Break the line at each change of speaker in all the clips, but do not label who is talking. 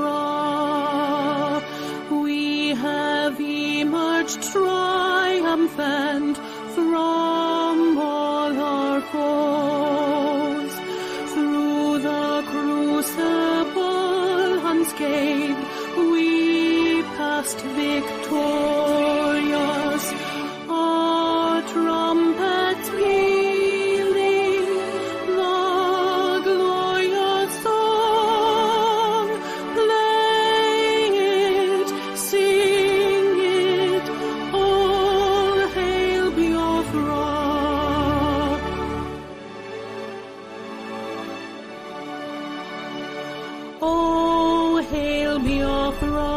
Biafra, we have emerged triumphant from all our foes. Through the crucible unscathed, we passed victorious. Our trumpets pealing the glorious song. Play it, sing it, all hail Biafra. Oh, hail Biafra,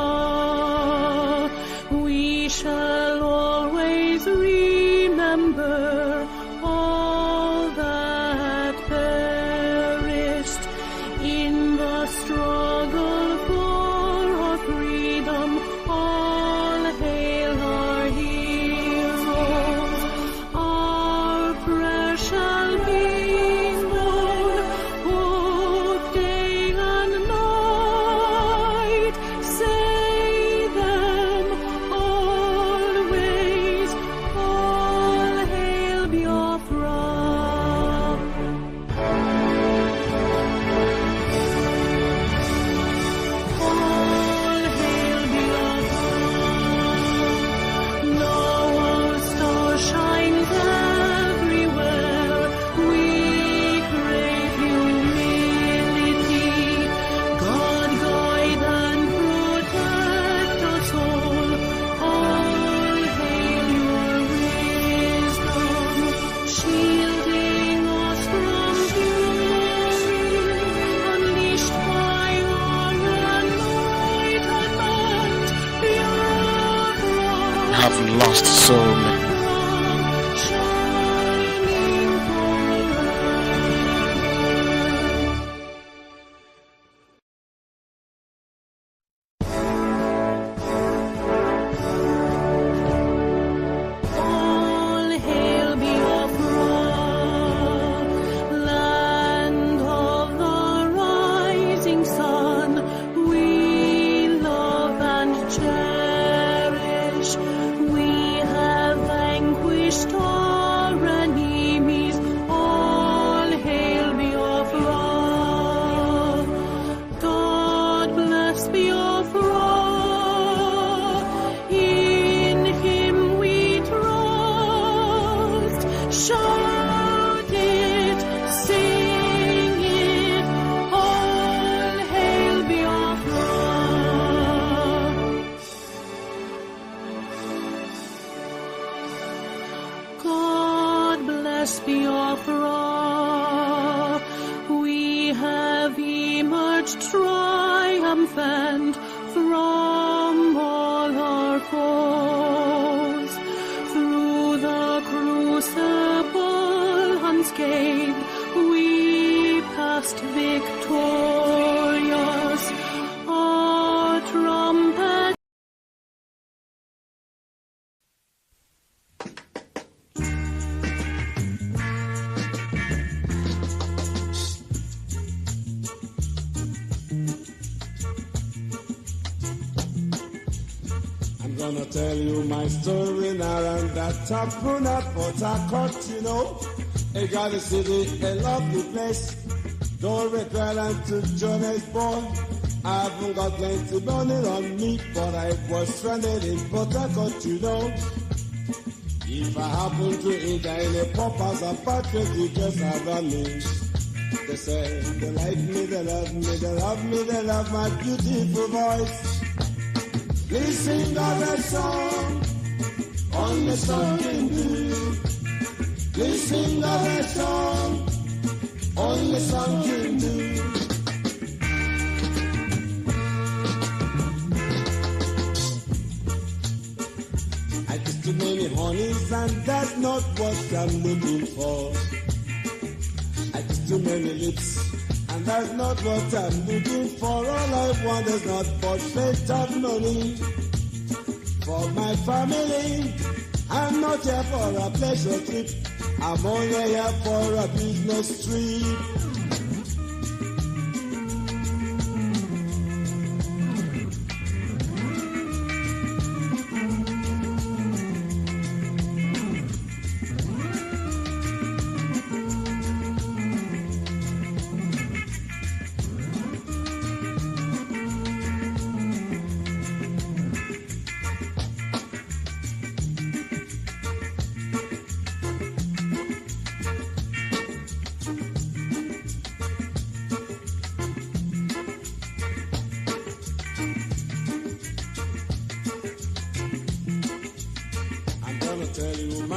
we shall always remember all that perished in the struggle for our freedom. All hail our heroes, our prayer shall be known both day and night. Say them always, all hail Biafra. All hail Biafra. Now our star shines everywhere. We crave humility. God guide and protect us all. All hail your wisdom, shielding us from fury, unleashed by our anointed might. Biafra,
Have lost so many.
shining forever. All hail Biafra, land of the rising sun. We love and cherish. We have vanquished our enemies. All hail Biafra. God bless Biafra. In him we trust. Shout it, sing it, all hail Biafra. God bless Biafra. We have emerged triumphant from all our foes. Through the crucible unscathed, we passed victorious. Our trumpet
I'm gonna tell you my story now, and that happened at Port Harcourt, you know. A garden city, a lovely place. Don't regret and to Johannesburg. I haven't got plenty money on me, but I was stranded in Port Harcourt, you know. If I happen to enter in a pop house and patriot, you just have a me. They say they like me, they love me, they love me, they love my beautiful voice. Please sing other song, only song can do. Please sing other song, only song can do. I taste too many honeys and that's not what I'm looking for. I taste too many lips and that's not what I'm looking for. All I want is not but fate of money for my family. I'm not here for a pleasure trip. I'm only here for a business trip.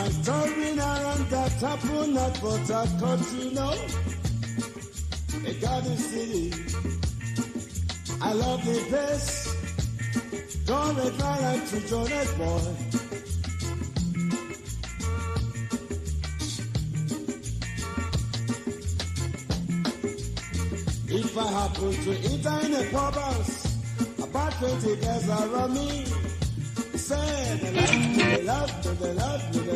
my story now and that happened at Port Harcourt, you know. A garden city. I love the place. Don't reply like to Jonas boy. If I happen to enter in a pub house, about 20 girls around me, say they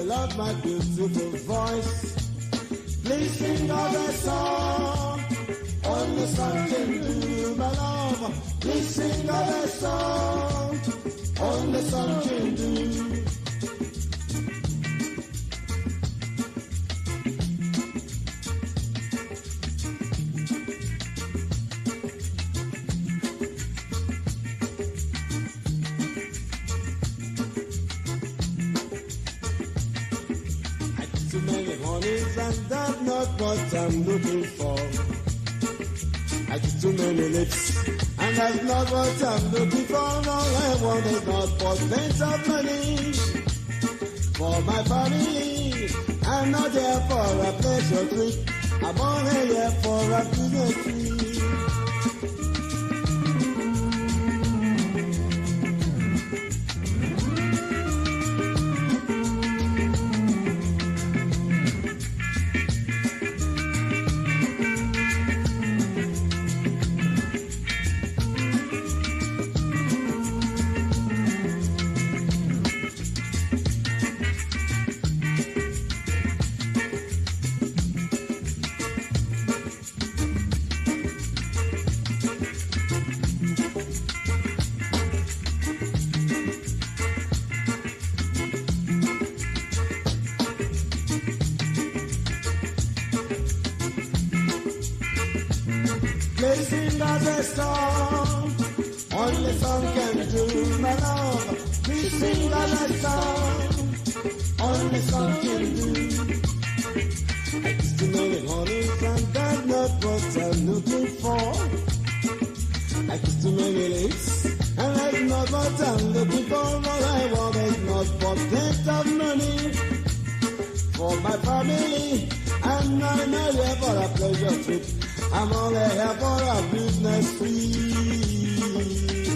love my beautiful voice. Please sing other song, only song can do, my love. Please sing other song, only song can do. Too many honeys and that's not what I'm looking for. I get too many lips and that's not what I'm looking for. All I want is not for plenty of money for my family. I'm not here for a pleasure trip. I'm only here for a business trip. Sing other song, only song can do, my love. Please sing other song, only song can do. I used to know the honeys and that's not what I'm looking for. I used to many lips and that's not what I'm looking for. All I want is not for plenty of money for my family. I'm not here for a pleasure trip. I'm only here for a business trip.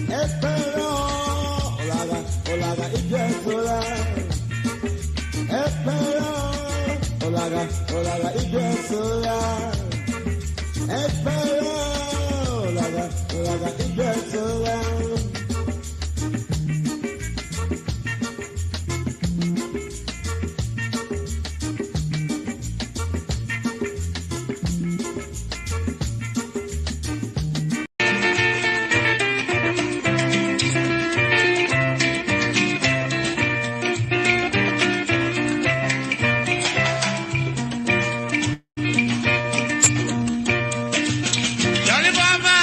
Espero, olaga, igesola. Espero, olaga, igesola. Espero, olaga, igesola.
Johnny Baba,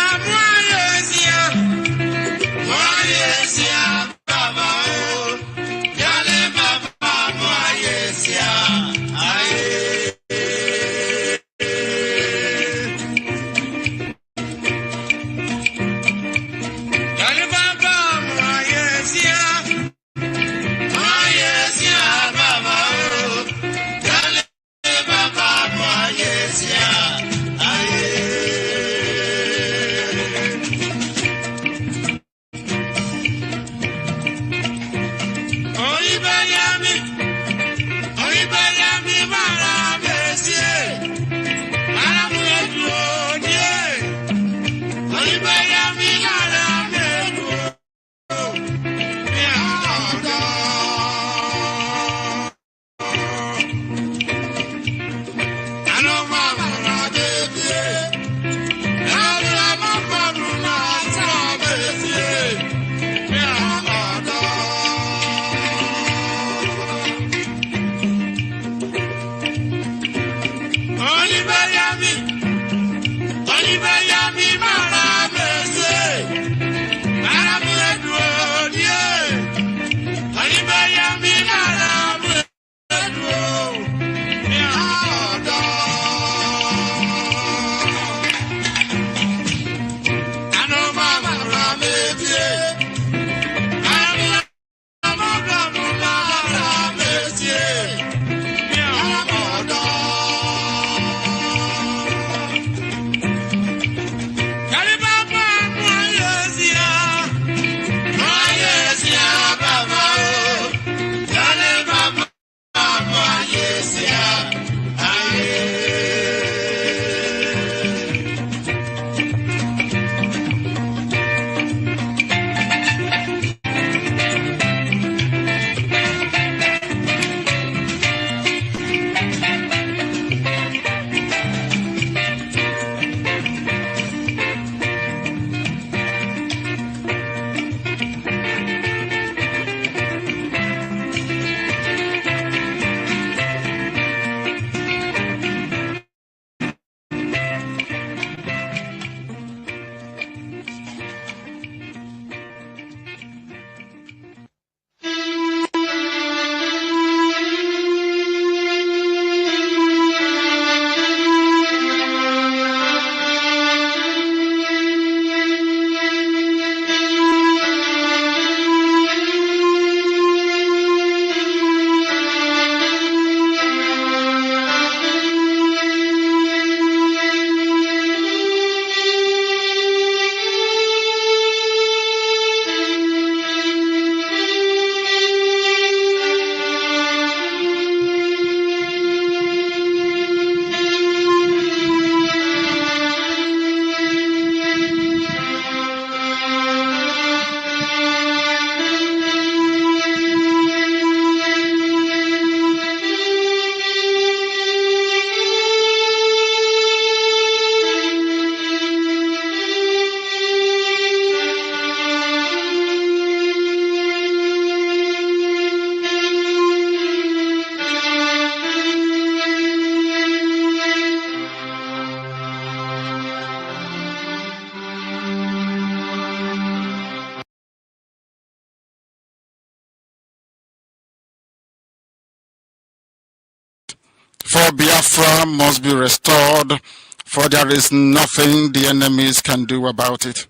For Biafra must be restored, for there is nothing the enemies can do about it.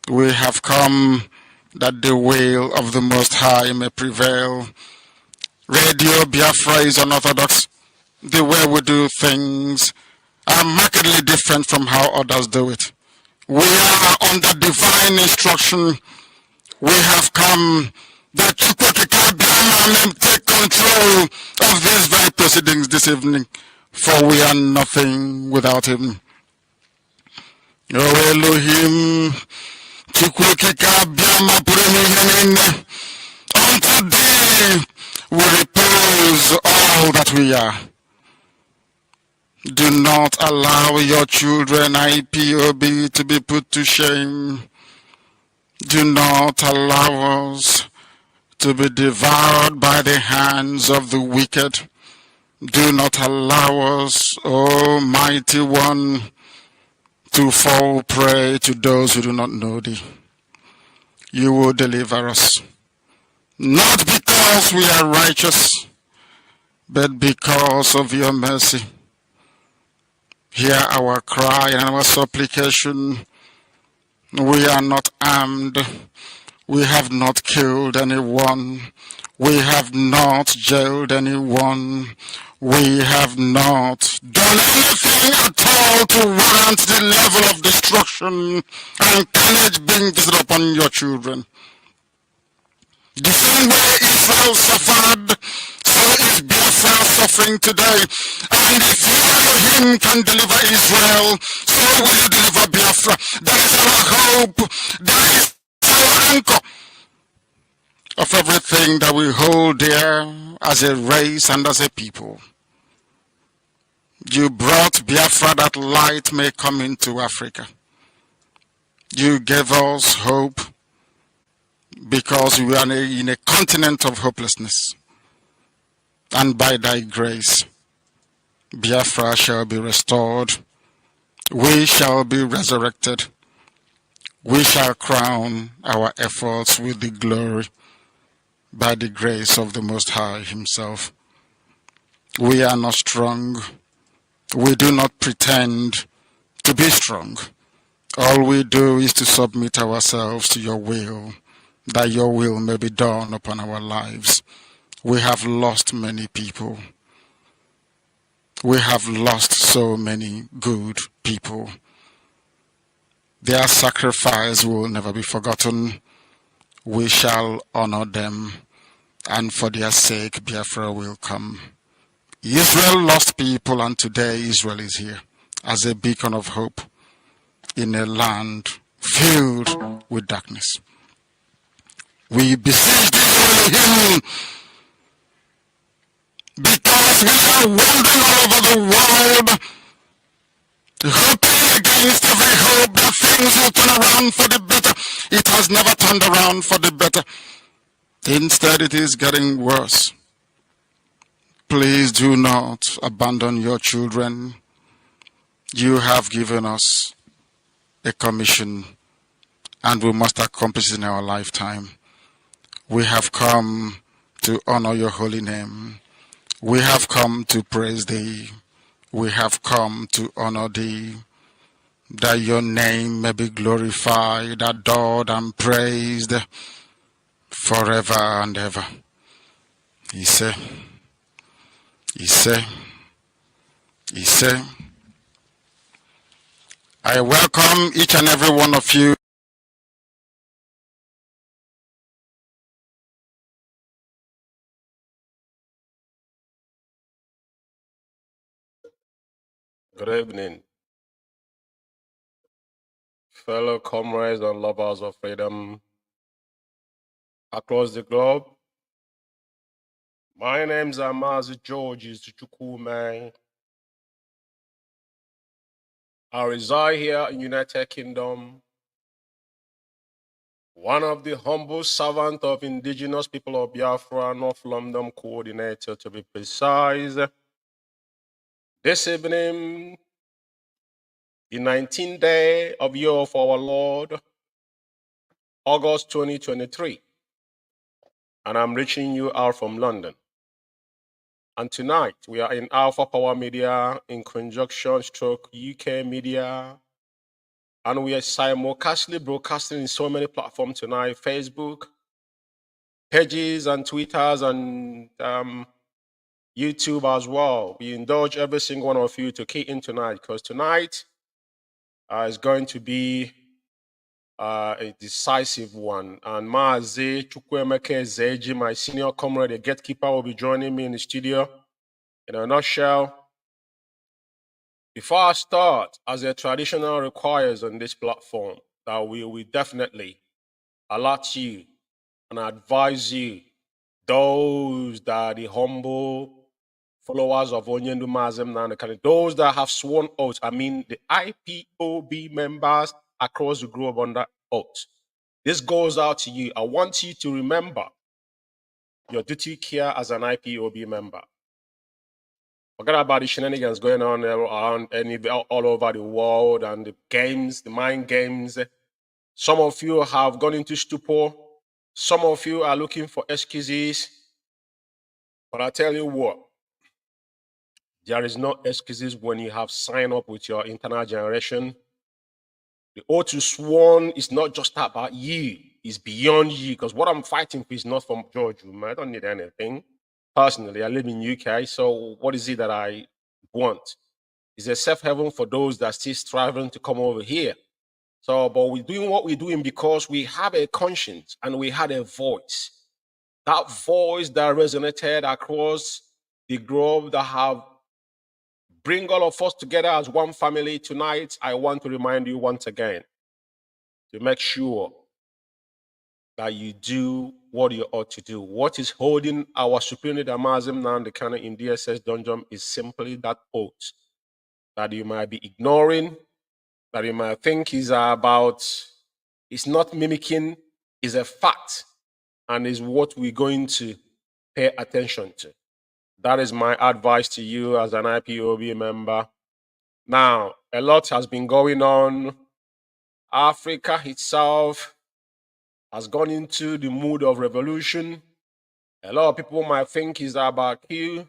We have come that the will of the Most High may prevail. Radio Biafra is unorthodox. The way we do things are markedly different from how others do it. We are under divine instruction. We have come that IKECHUKWU may take control of these very proceedings this evening, for we are nothing without him. O Elohim, unto thee we repose all that we are. Do not allow your children, IPOB, to be put to shame. Do not allow us to be devoured by the hands of the wicked. Do not allow us, O mighty one, to fall prey to those who do not know thee. You will deliver us, not because we are righteous, but because of your mercy. Hear our cry and our supplication. We are not armed. We have not killed anyone. We have not jailed anyone. We have not done anything at all to warrant the level of destruction and carnage being visited upon your children. The same way Israel suffered, so is Biafra suffering today. And if you, Elohim, can deliver Israel, so will you deliver Biafra. That is our hope. That is our anchor of everything that we hold dear as a race and as a people. You brought Biafra that light may come into Africa. You gave us hope because we are in a continent of hopelessness. And by thy grace, Biafra shall be restored. We shall be resurrected. We shall crown our efforts with the glory by the grace of the Most High himself. We are not strong. We do not pretend to be strong. All we do is to submit ourselves to your will, that your will may be done upon our lives. We have lost many people. We have lost so many good people. Their sacrifice will never be forgotten. We shall honor them, and for their sake, Biafra will come. Israel lost people, and today Israel is here as a beacon of hope in a land filled with darkness. We beseech thee, Elohim, because we are wandering all over the world, hoping against every hope that things will turn around for the better. It has never turned around for the better. Instead, it is getting worse. Please do not abandon your children. You have given us a commission, and we must accomplish it in our lifetime. We have come to honor your holy name. We have come to praise thee. We have come to honor thee, that your name may be glorified, adored, and praised forever and ever. Ise, Ise, Ise. I welcome each and every one of you.
Good evening, fellow comrades and lovers of freedom across the globe. My name's Mazi Umeh. I reside here in United Kingdom, one of the humble servants of indigenous people of Biafra, North London coordinator to be precise. This evening, the 19th day of year of our Lord, August 2023, and I'm reaching you out from London. And tonight, we are in Alpha Power Media in conjunction stroke UK Media. And we are simulcastly broadcasting in so many platforms tonight, Facebook, pages and Twitters and YouTube as well. We indulge every single one of you to key in tonight because tonight is going to be a decisive one. And Mazi Zeji, my senior comrade, the gatekeeper, will be joining me in the studio. In a nutshell, before I start, as a traditional requires on this platform, that we will definitely alert you and advise you, those that are the humble followers of Onyendu Mazem Nandekani, those that have sworn oath, I mean the IPOB members across the globe under oath. This goes out to you. I want you to remember your duty here as an IPOB member. Forget about the shenanigans going on around all over the world and the games, the mind games. Some of you have gone into stupor. Some of you are looking for excuses. But I tell you what, there is no excuses when you have signed up with your internal generation. The oath you sworn is not just about you, it's beyond you. Because what I'm fighting for is not from George Umeh. I don't need anything. Personally, I live in UK, so what is it that I want? It's a safe haven for those that are still striving to come over here. So, but we're doing what we're doing because we have a conscience and we had a voice. That voice that resonated across the globe that have bring all of us together as one family tonight. I want to remind you once again to make sure that you do what you ought to do. What is holding our Supreme Leader Mazim Nandekana in DSS dungeon is simply that oath that you might be ignoring, that you might think is about, it's not mimicking, is a fact, and is what we're going to pay attention to. That is my advice to you as an IPOB member. Now, a lot has been going on. Africa itself has gone into the mood of revolution. A lot of people might think it's about Q.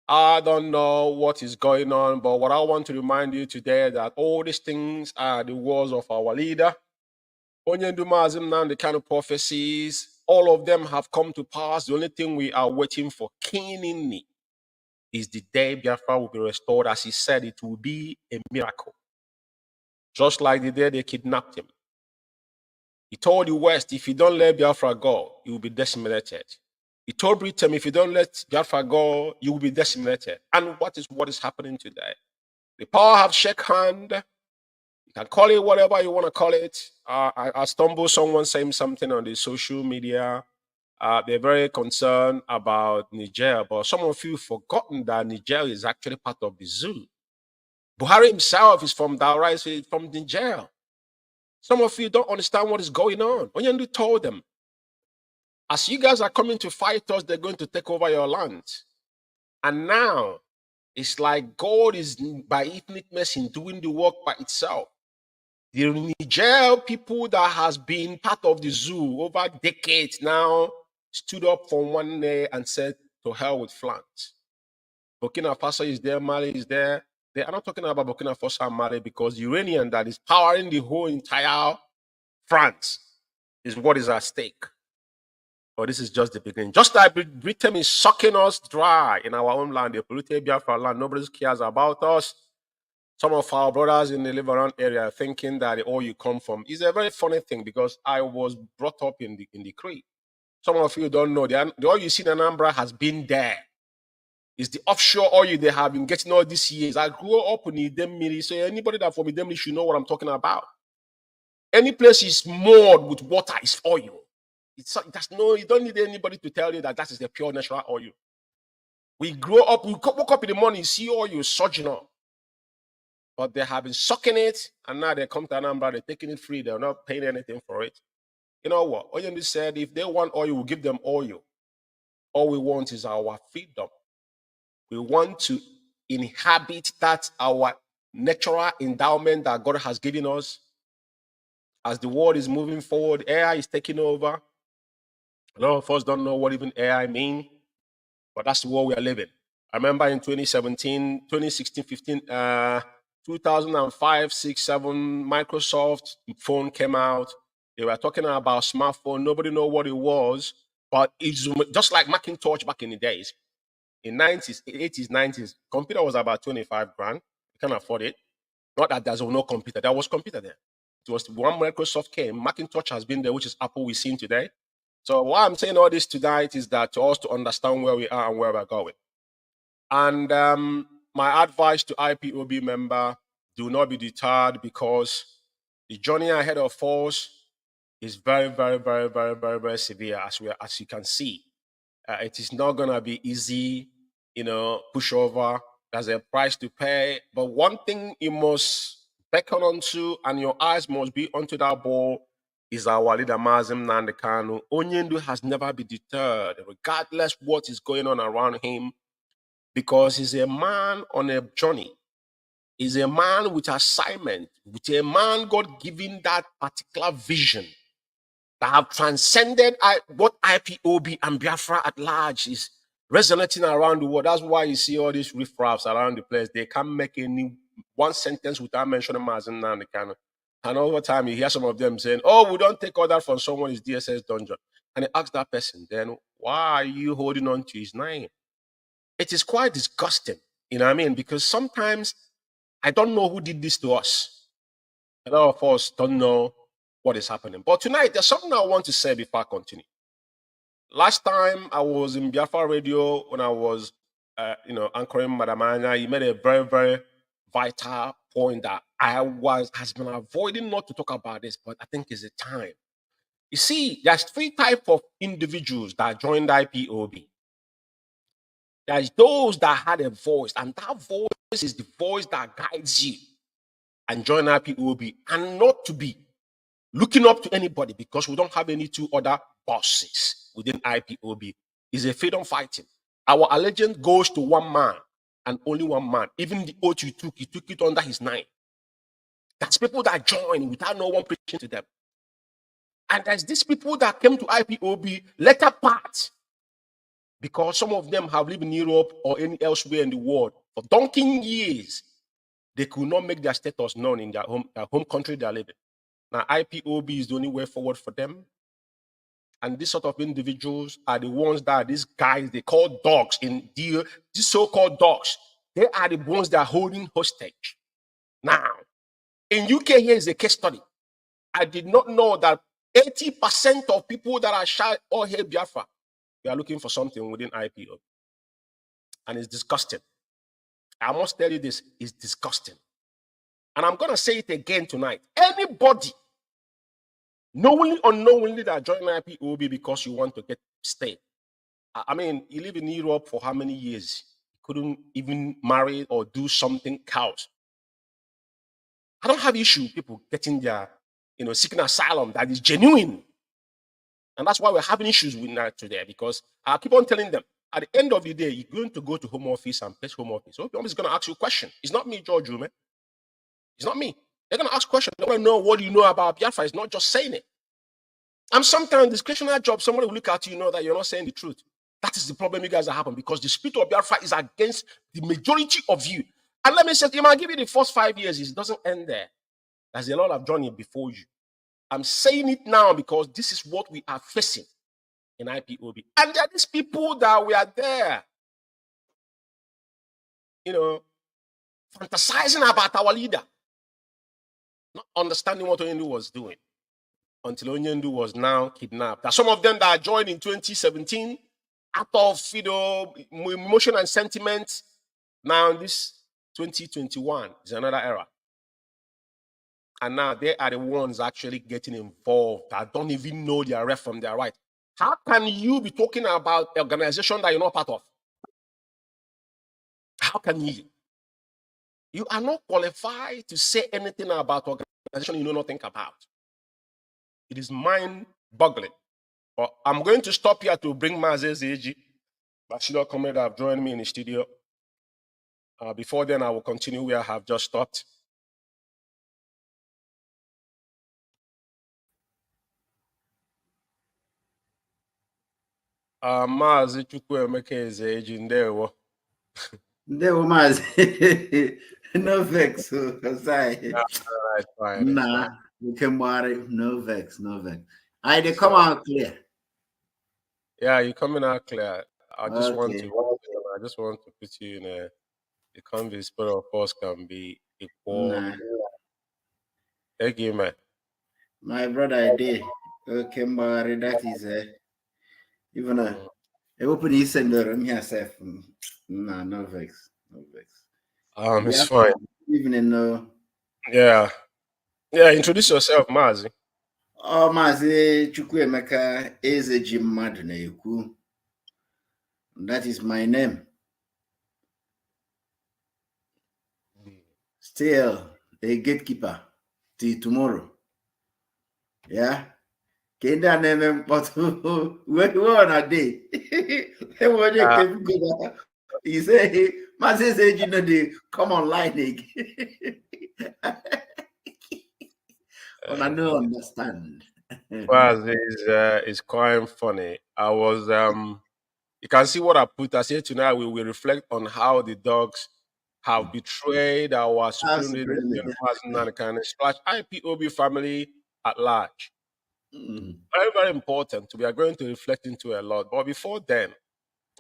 I don't know what is going on, but what I want to remind you today is that all these things are the words of our leader. Onyendu Mazim Nnamdi, the kind of prophecies, all of them have come to pass. The only thing we are waiting for keenly is the day Biafra will be restored. As he said, it will be a miracle. Just like the day they kidnapped him. He told the West, if you don't let Biafra go, you will be decimated. He told Britain, if you don't let Biafra go, you will be decimated. And what is happening today? The power have shake hand. You can call it whatever you want to call it. I stumbled someone saying something on the social media. They're very concerned about Niger, but some of you forgotten that Niger is actually part of the zoo. Buhari himself is from Daura, from Niger. Some of you don't understand what is going on. Onyendu told them, as you guys are coming to fight us, they're going to take over your land. And now, it's like God is, by ethnic messing, doing the work by itself. The Niger people that has been part of the zoo over decades now stood up for one day and said, to hell with France. Burkina Faso is there, Mali is there. They are not talking about Burkina Faso and Mali because the uranium that is powering the whole entire France is what is at stake. But this is just the beginning. Just like Britain is sucking us dry in our own land, the polluted Biafra land, nobody cares about us. Some of our brothers in the Liveron area are thinking that the oil you come from is a very funny thing because I was brought up in the Cree. Some of you don't know, the oil you see in Anambra has been there. It's the offshore oil they have been getting all these years. I grew up in Idemili, so anybody that from Idemili should know what I'm talking about. Any place is moored with water is oil. You don't need anybody to tell you that is the pure natural oil. We grow up, we woke up in the morning, see oil surging up. But they have been sucking it, and now they come to Anambra, they're taking it free, they're not paying anything for it. You know what? Oyende said, if they want oil, we'll give them oil. All we want is our freedom. We want to inhabit that our natural endowment that God has given us. As the world is moving forward, AI is taking over. A lot of us don't know what even AI means. But that's the world we are living. I remember in 2017, 2016, 15, 2005, 6, 7, Microsoft phone came out. They were talking about smartphone. Nobody know what it was, but it's just like Macintosh back in the days. In 90s, 80s, 90s, computer was about 25 grand. You can't afford it. Not that there's no computer. There was computer there. It was when Microsoft came. Macintosh has been there, which is Apple we've seen today. So why I'm saying all this tonight is that to us to understand where we are and where we're going. And my advice to IPOB member, do not be deterred, because the journey ahead of us is very, very, very, very, very, very severe, as you can see. It is not going to be easy, push over. There's a price to pay. But one thing you must beckon onto, and your eyes must be onto that ball, is our leader, Mazi Nnamdi Kanu. Onyendu has never been deterred, regardless what is going on around him, because he's a man on a journey. He's a man with assignment, with a man God giving that particular vision that have transcended what IPOB and Biafra at large is resonating around the world. That's why you see all these riffraffs around the place. They can't make any one sentence without mentioning Mazi Nnamdi Kanu. And over time, you hear some of them saying, "Oh, we don't take order from someone who's DSS dungeon." And they ask that person, then why are you holding on to his name? It is quite disgusting, you know what I mean? Because sometimes I don't know who did this to us. A lot of us don't know what is happening. But tonight, there's something I want to say before I continue. Last time I was in Biafra Radio when I was, anchoring Madamanya, he made a very, very vital point that has been avoiding not to talk about this, but I think it's a time. You see, there's 3 types of individuals that joined IPOB. There's those that had a voice, and that voice is the voice that guides you and join IPOB, and not to be looking up to anybody, because we don't have any 2 other bosses within IPOB. It's a freedom fighting. Our allegiance goes to one man and only one man. Even the oath you took it under his name. That's people that join without no one preaching to them. And there's these people that came to IPOB later part, because some of them have lived in Europe or any elsewhere in the world for donkey years. They could not make their status known in their home country they are living. Now, IPOB is the only way forward for them. And these sort of individuals are the ones that these guys, they call dogs in deal, these so-called dogs, they are the ones that are holding hostage. Now, in UK, here is a case study. I did not know that 80% of people that are shy or hate Biafra, they are looking for something within IPOB. And it's disgusting. I must tell you this, it's disgusting. And I'm going to say it again tonight. Anybody, knowingly or unknowingly, that join IPOB because you want to stay. I mean, you live in Europe for how many years? You couldn't even marry or do something cows. I don't have issue with people getting their, seeking asylum that is genuine. And that's why we're having issues with that today, because I keep on telling them, at the end of the day, you're going to go to home office and place home office. So home is going to ask you a question. It's not me, George Umeh. It's not me. They're going to ask questions. They want to know what you know about Biafra. It's not just saying it. And sometimes discretionary job, somebody will look at you, that you're not saying the truth. That is the problem you guys are having, because the spirit of Biafra is against the majority of you. And let me say, if I give you the first 5 years, it doesn't end there. There's a lot of journey before you. I'm saying it now because this is what we are facing in IPOB. And there are these people that we are there, fantasizing about our leader, not understanding what Onyendu was doing until Onyendu was now kidnapped. There are some of them that joined in 2017 out of emotion and sentiment. Now this 2021 is another era. And now they are the ones actually getting involved that don't even know their left from their right. How can you be talking about an organization that you're not part of? How can you? You are not qualified to say anything about organization you know nothing about. It is mind-boggling. But I'm going to stop here to bring Mazi Zeji, Bachelor Comrade, have joined me in the studio. Before then, I will continue where I have just stopped. Mazi Chukwuemeka is aging there.
There were Mazi. No vex, because
It's fine.
nah, we can worry. No vex, no vex. They
So,
come out clear.
yeah, you're coming out clear. I just want
Okay.
to put you in a the convict spirit of us can be equal.
Nah,
Thank you, man.
my brother, I did. Okay, Mbari, that is even a open his sender himself. Nah, no vex, no vex.
It's fine.
Even in
Yeah. Yeah, introduce yourself, Mazi.
Oh, Mazi Chukwuemeka is a Jim Madneku. That is my name. Still a gatekeeper till tomorrow. Yeah. Kenda name but where on a day? He say Mazi said you know they come online again. I don't understand.
Mazi is quite funny. I was you can see what I put. I said tonight we will reflect on how the dogs have betrayed our supreme leader / IPOB family at large. Very, very important. We are going to reflect into a lot. But before then,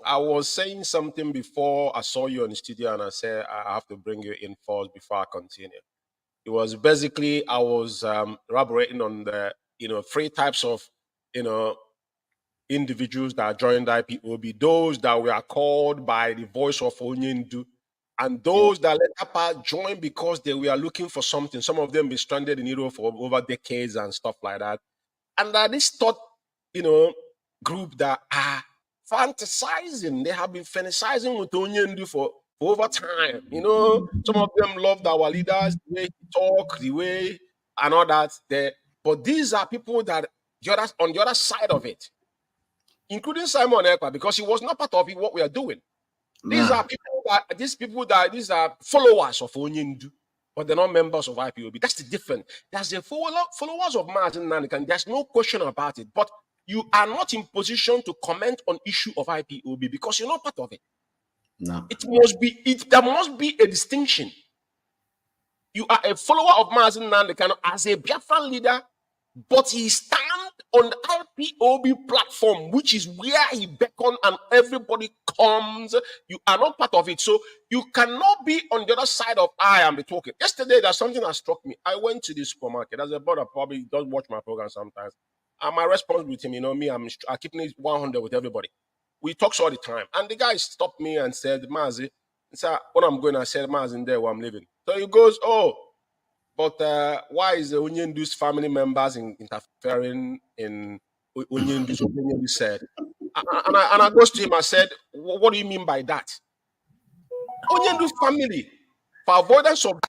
I was saying something before I saw you in the studio, and I said I have to bring you in first before I continue. It was basically I was elaborating on the 3 types of individuals that joined IPOB, those that were called by the voice of Onyendu, and those that later part joined because they were looking for something. Some of them be stranded in Europe for over decades and stuff like that. And that this thought, group that are fantasizing, they have been fantasizing with Onyendu for over time. Some of them loved our leaders, the way he talk, the way and all that. But these are people that on the other side of it, including Simon Ekpa, because he was not part of it, what we are doing. These are these are followers of Onyendu, but they're not members of IPOB. That's the difference. There's the followers of Mazi Nnamdi, and there's no question about it. But you are not in position to comment on issue of IPOB because you're not part of it.
No.
There must be a distinction. You are a follower of Mazi Nnamdi as a Biafran leader, but he stands on the IPOB platform, which is where he beckons and everybody comes. You are not part of it. So you cannot be on the other side of I am the talking. Yesterday, there's something that struck me. I went to the supermarket. As a brother probably does watch my program sometimes. And my response with him, I keep it 100 with everybody. We talk all the time. And the guy stopped me and said, Mazi, what I'm going to say, Mazi, in there where I'm living. So he goes, but why is the Onyendu's family members interfering in Onyendu's what Onyendu said? And I goes to him, I said, what do you mean by that? Onyendu's family, for avoidance of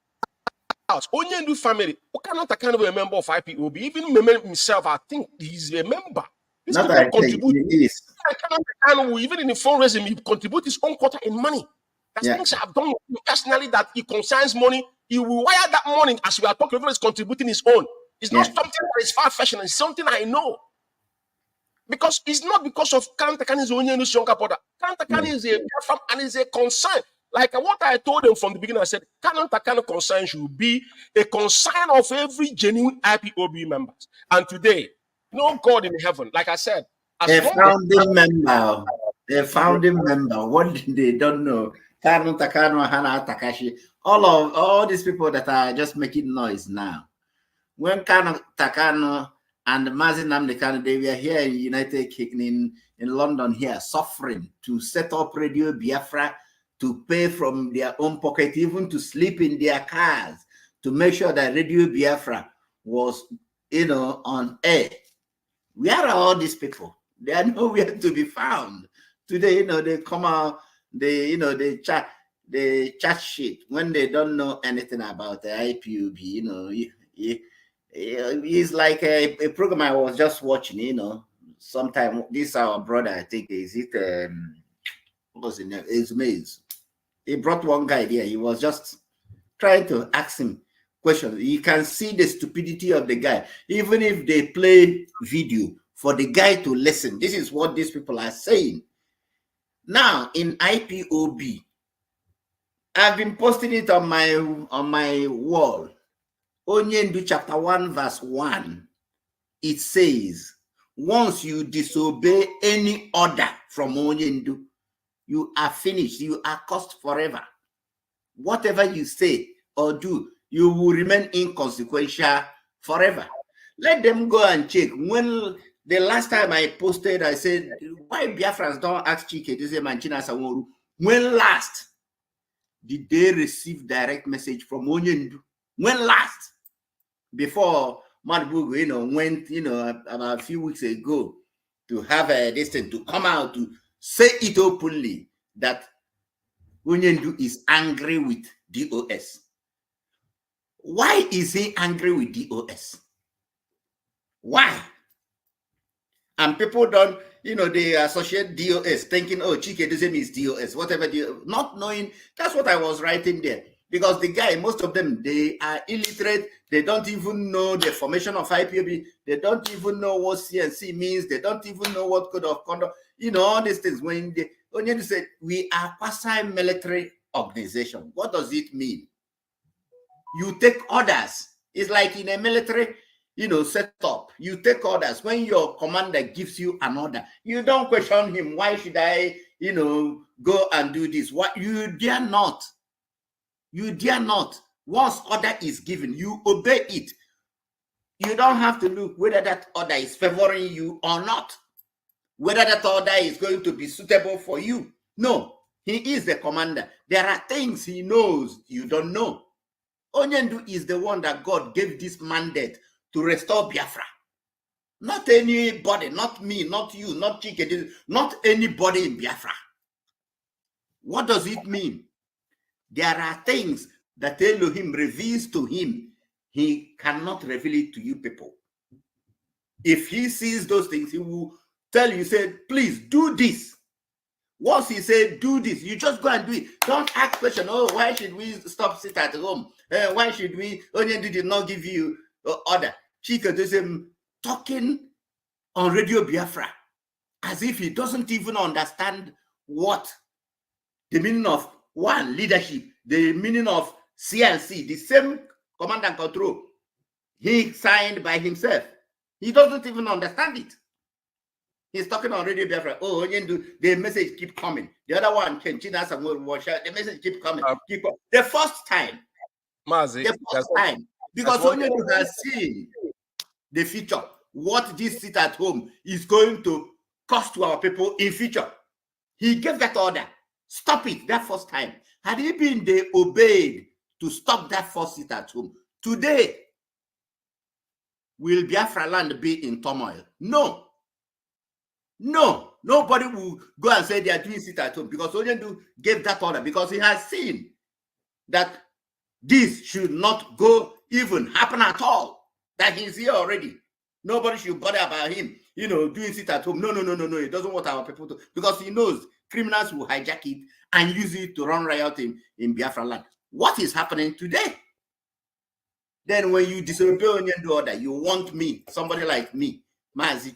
doubt, Onyendu's family, cannot kind of a member of IPOB. Even himself, I think he's a member. These
Not
people contribute. Even in the fundraising, he contributes his own quota in money. That's things I've done personally that he consigns money. He will wire that money as we are talking. Everyone is contributing his own. It's not something that is far-fetched. It's something I know. Because it's not because of Kantakani's Onyendu's younger brother. Kantakani is a platform and is a concern. Like what I told them from the beginning, I said, Kantakani concern should be a concern of every genuine IPOB members. And today, no God in heaven, like I said,
a founding member. A founding member. What they don't know. Kanu Takano, Hana Takashi, all these people that are just making noise now. When Kanu Takano and Mazi Nnamdi, they were here in United Kingdom, in London here, suffering to set up Radio Biafra, to pay from their own pocket, even to sleep in their cars, to make sure that Radio Biafra was, on air. Where are all these people? They are nowhere to be found. Today, they come out, they chat shit when they don't know anything about the IPOB. It's like a program I was just watching. Sometime this our brother, I think, is it what was his name? It's Mazi. He brought one guy there. He was just trying to ask him questions. You can see the stupidity of the guy. Even if they play video for the guy to listen. This is what these people are saying. Now, in IPOB, I've been posting it on my wall. Onyendu chapter 1, verse 1. It says, once you disobey any order from Onyendu, you are finished. You are cursed forever. Whatever you say or do, you will remain inconsequential forever. Let them go and check. When the last time I posted, I said, why Biafrans don't ask Chike to say Manchina Saworu? When last did they receive direct message from Onyendu? When last? Before Madbugu, went, about a few weeks ago to have this thing, to come out to say it openly that Onyendu is angry with DOS. Why is he angry with DOS? Why? And people don't, they associate DOS thinking, oh, Chike doesn't is DOS, whatever, not knowing. That's what I was writing there. Because the guy, most of them, they are illiterate. They don't even know the formation of IPOB. They don't even know what CNC means. They don't even know what code of conduct, all these things. When they said, we are quasi-military organization. What does it mean? You take orders. It's like in a military, setup. You take orders. When your commander gives you an order, you don't question him. Why should I, go and do this? What? You dare not. You dare not. Once order is given, you obey it. You don't have to look whether that order is favoring you or not, whether that order is going to be suitable for you. No, he is the commander. There are things he knows you don't know. Onyendu is the one that God gave this mandate to restore Biafra. Not anybody, not me, not you, not Chike, not anybody in Biafra. What does it mean? There are things that Elohim reveals to him. He cannot reveal it to you people. If he sees those things, he will tell you, say, please do this. Once he said, do this, you just go and do it. Don't ask question, oh, why should we stop sit at home? Why should we, Onyendu did not give you order. Chike does him talking on Radio Biafra as if he doesn't even understand what the meaning of one, leadership, the meaning of CNC, the same command and control he signed by himself. He doesn't even understand it. He's talking on Radio Biafra. Oh, the message keep coming. The other one, Kenchina Samuel Washa, the message keep coming. The first time.
Mazi,
the first time. Because Onyendu has seen the future. What this sit at home is going to cost to our people in future. He gave that order. Stop it that first time. Had he been they obeyed to stop that first sit at home, today will Biafra land be in turmoil? No. No. Nobody will go and say they are doing sit at home because Onyendu gave that order because he has seen that this should not go even happen at all. That he's here already. Nobody should bother about him, doing sit at home. No. He doesn't want our people to, because he knows criminals will hijack it and use it to run riot in Biafra land. What is happening today? Then when you disobey Onyendu order, you want me, somebody like me, Mazi,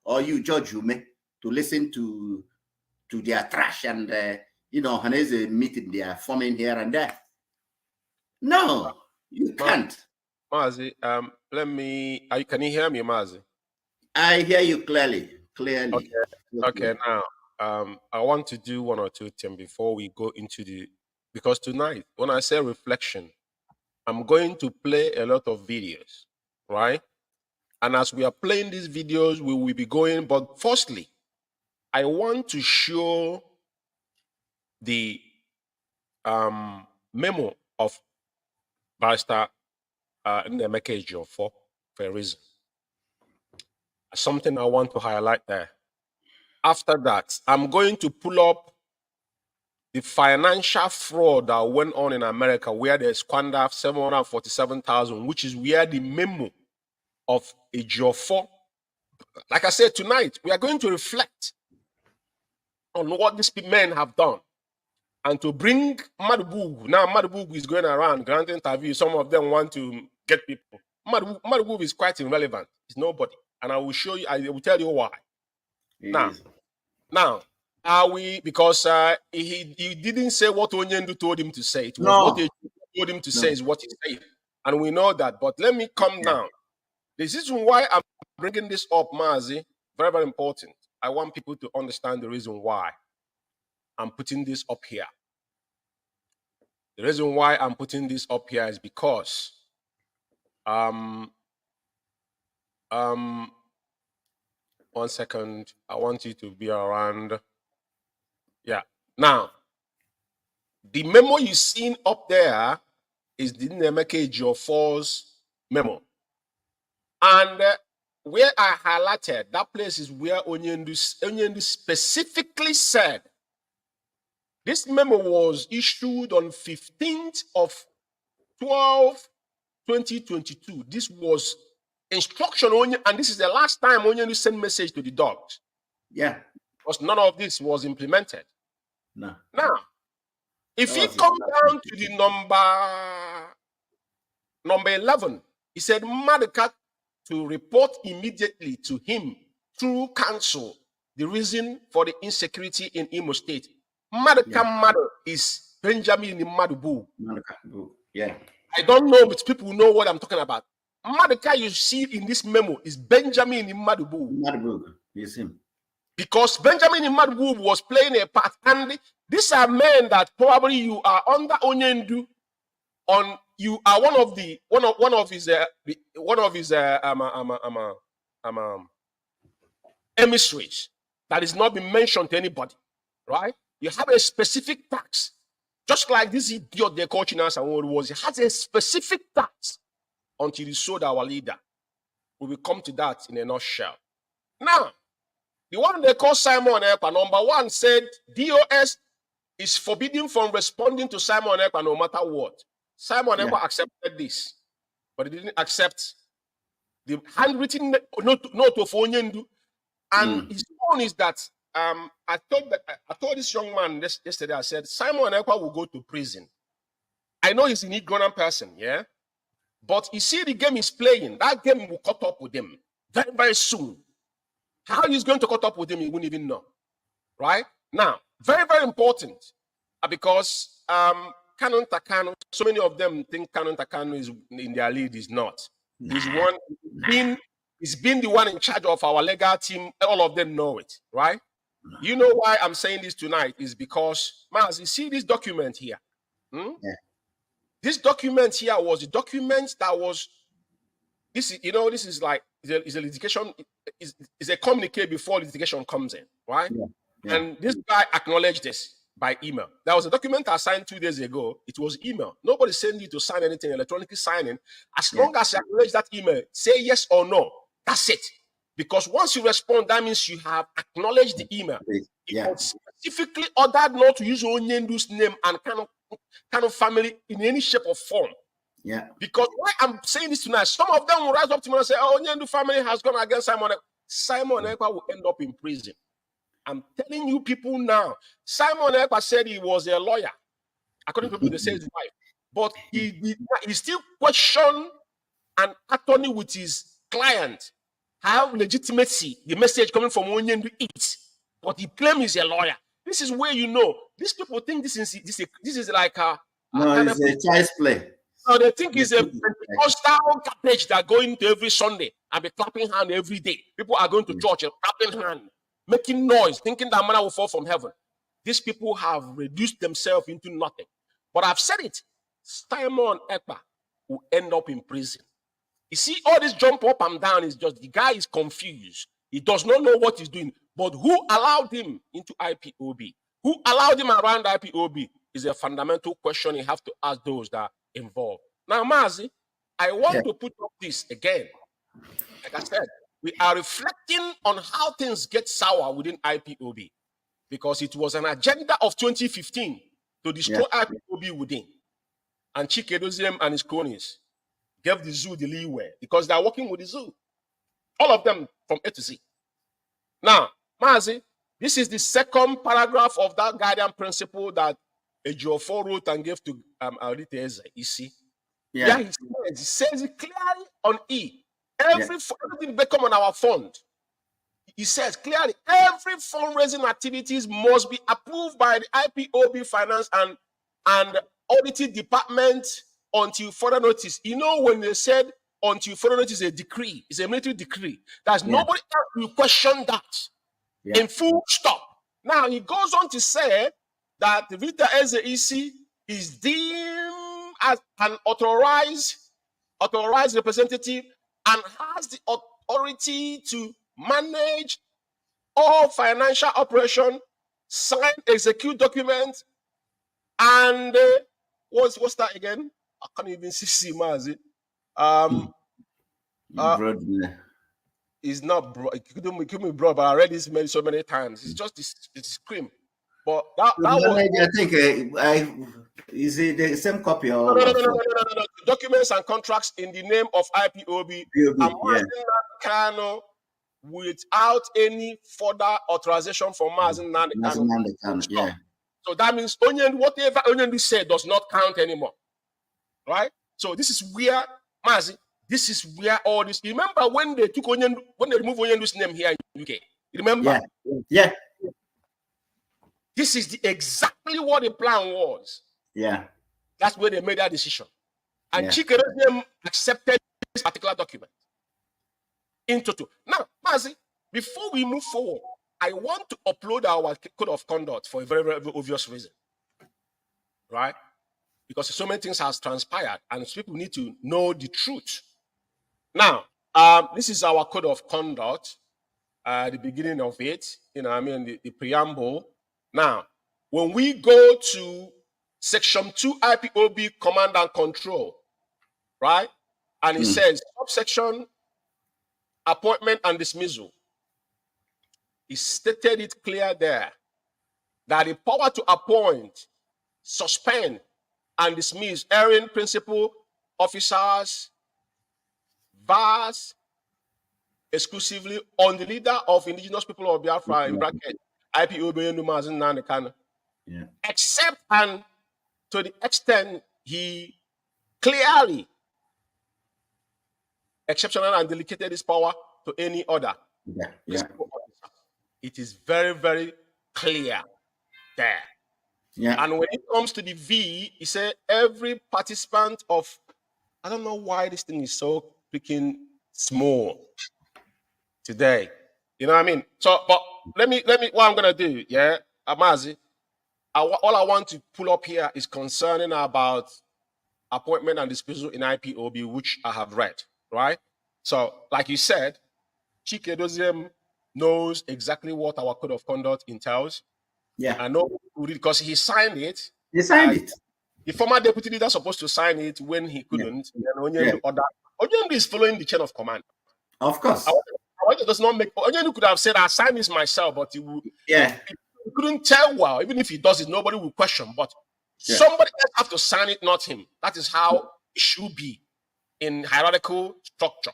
or you, Judge Umeh, to listen to their trash and, Haneze meeting they are forming here and there. No, you can't.
Mazi, can you hear me, Mazi?
I hear you clearly.
Okay, now, I want to do one or two things before we go into because tonight, when I say reflection, I'm going to play a lot of videos, right? And as we are playing these videos, we will be going, but firstly, I want to show the memo of Barrister Nnamdi for a reason. Something I want to highlight there. After that, I'm going to pull up the financial fraud that went on in America where they squandered $747,000, which is where the memo of Ejiofor. Like I said, tonight, we are going to reflect on what these men have done and to bring Madubugu. Now, Madubugu is going around granting interviews. Some of them want to get people. Madubugu is quite irrelevant. He's nobody. And I will show you, I will tell you why.
Yes.
Now, are we, because he didn't say what Onyendu told him to say. It was what he told him to say is what he said. And we know that. But let me come down. This is why I'm bringing this up, Mazi. Very, very important. I want people to understand the reason why I'm putting this up here. The reason why I'm putting this up here is because one second. I want you to be around. Yeah. Now, the memo you seen up there is the Nemeke Ejiofor's memo. And where I highlighted, that place is where Onyendu specifically said, this memo was issued on 15th of 12/2022. This was instruction only, and this is the last time Onyendu sent message to the dogs.
Yeah.
Because none of this was implemented.
No.
Now, if you come down to the number 11, he said Madaka to report immediately to him through counsel the reason for the insecurity in Imo State. Madaka Mado is Benjamin Madubu.
Yeah.
I don't know, but people know what I'm talking about. Madaka you see in this memo is Benjamin Madubu.
Madubu, yes him.
Because Benjamin Madubu was playing a part, and these are men that probably you are under Onyendu. You are one of his emissaries that is not been mentioned to anybody, right? You have a specific tax, just like this idiot they're coaching us and what it was. He has a specific tax until he sold our leader. We will come to that in a nutshell. Now, the one they call Simon Ekpa, number one, said DOS is forbidden from responding to Simon Ekpa no matter what. Simon Ekpa accepted this, but he didn't accept the handwritten note of Onyendu. And his own is that I told this young man yesterday, I said, Simon Ekpa will go to prison. I know he's an ignorant person, yeah? But you see the game he's playing, that game will cut up with him very, very soon. How he's going to cut up with him, he wouldn't even know. Right? Now, very, very important. Because Kanu Takano, so many of them think Kanu Takano is in their lead, is not. He's been the one in charge of our legal team. All of them know it, right? You know why I'm saying this tonight is because, Mazi, you see this document here? This document here was the document that was, this is like, is a litigation, is a communique before litigation comes in, right? And this guy acknowledged this by email. There was a document I signed 2 days ago. It was email. Nobody sent you to sign anything, electronically signing. As long as you acknowledge that email, say yes or no. That's it. Because once you respond, that means you have acknowledged the email. It was specifically ordered not to use Onyendu's name and kind of family in any shape or form.
Yeah.
Because why I'm saying this tonight, some of them will rise up to me and say, oh, Onyendu family has gone against Simon Ekpa. Simon Ekpa will end up in prison. I'm telling you people now, Simon Ekpa said he was a lawyer. According to people, they say his wife. But he still questioned an attorney with his client. How legitimacy the message coming from Onyendu is. But he claims he's a lawyer. This is where you know, these people think this is like
it's a child's play.
So they think it's a Pentecostal garbage that going to every Sunday and be clapping hand every day. People are going to church and clapping hand, making noise, thinking that manna will fall from heaven. These people have reduced themselves into nothing. But I've said it, Simon Ekpa will end up in prison. You see, all this jump up and down is just, the guy is confused. He does not know what he's doing. But who allowed him into IPOB? Who allowed him around IPOB is a fundamental question you have to ask those that are involved. Now, Mazi, I want to put up this again. Like I said, we are reflecting on how things get sour within IPOB because it was an agenda of 2015 to destroy IPOB within. And Chike and his cronies gave the zoo the leeway because they are working with the zoo. All of them from A to Z. Now, Mazi, this is the second paragraph of that guiding principle that Ejiofor wrote and gave to Auditeze. You see? He says it clearly on E Everything become on our fund. He says clearly, every fundraising activities must be approved by the IPOB finance and auditing department until further notice. You know, when they said until further notice, a decree, it's a military decree. There's nobody else will question that. In full stop. Now he goes on to say that the Vita Eze is deemed as an authorized representative and has the authority to manage all financial operation, sign, execute documents, and what's that again? I can't even see Mazi. It's not bro. It could be bro, but I read this so many times. It's just this scream. But that was,
I think is it the same copy? Or
no. Documents and contracts in the name of IPOB and Kanu without any further authorization from Mazi Kanu.
Yeah.
So that means whatever Onyendu said does not count anymore. Right? So this is where Mazi. This is where all this. Remember when they took Onyendu, when they removed Onyendu's name here in UK? Remember?
Yeah.
This is exactly what the plan was.
Yeah.
That's where they made that decision. And Chikedozie accepted this particular document. In total. Now, Mazi, before we move forward, I want to upload our code of conduct for a very, very obvious reason. Right? Because so many things have transpired and people need to know the truth. Now, this is our code of conduct, the beginning of it, the preamble. Now, when we go to section 2 IPOB command and control, right? And it says subsection appointment and dismissal. It stated it clear there that the power to appoint, suspend, and dismiss erring principal officers vests exclusively on the leader of indigenous people of Biafra, in bracket, IPOB Nnamdi Kanu. Except and to the extent he clearly exceptional and delegated his power to any other. It is very, very clear there. And when it comes to the V, he said every participant of, I don't know why this thing is so freaking small today. You know what I mean? So, but let me, what I'm going to do, Mazi, all I want to pull up here is concerning about appointment and dismissal in IPOB, which I have read, right? So, like you said, Chikedozie knows exactly what our code of conduct entails. I know because he signed it.
He signed it.
The former deputy leader supposed to sign it when he couldn't. Onyendu is following the chain of command.
Of course.
Onyendu does not make. Onyendu could have said, "I signed this myself," but he would. He couldn't tell well. Even if he does it, nobody will question. But somebody else have to sign it, not him. That is how it should be in hierarchical structure.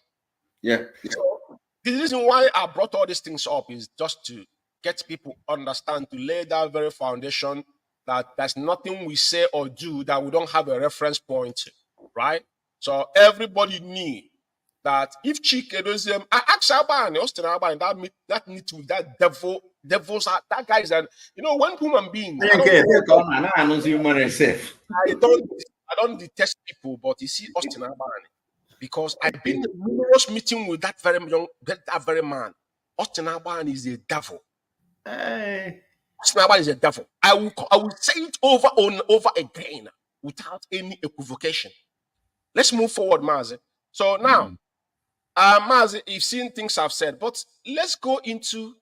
So the reason why I brought all these things up is just to get people understand, to lay that very foundation that there's nothing we say or do that we don't have a reference point to, right? So everybody knew that if Chikedozie, I asked Alban, Austin Alban, that meet with that devils, that guy is an, when human beings. I don't detest people, but you see Austin Alban, because I've been in numerous meetings with that very man. Austin Alban is a devil. Austin Alban is a devil. I will say it over and over again without any equivocation. Let's move forward, Mazi. So now, Mazi, you've seen things I've said, but let's go into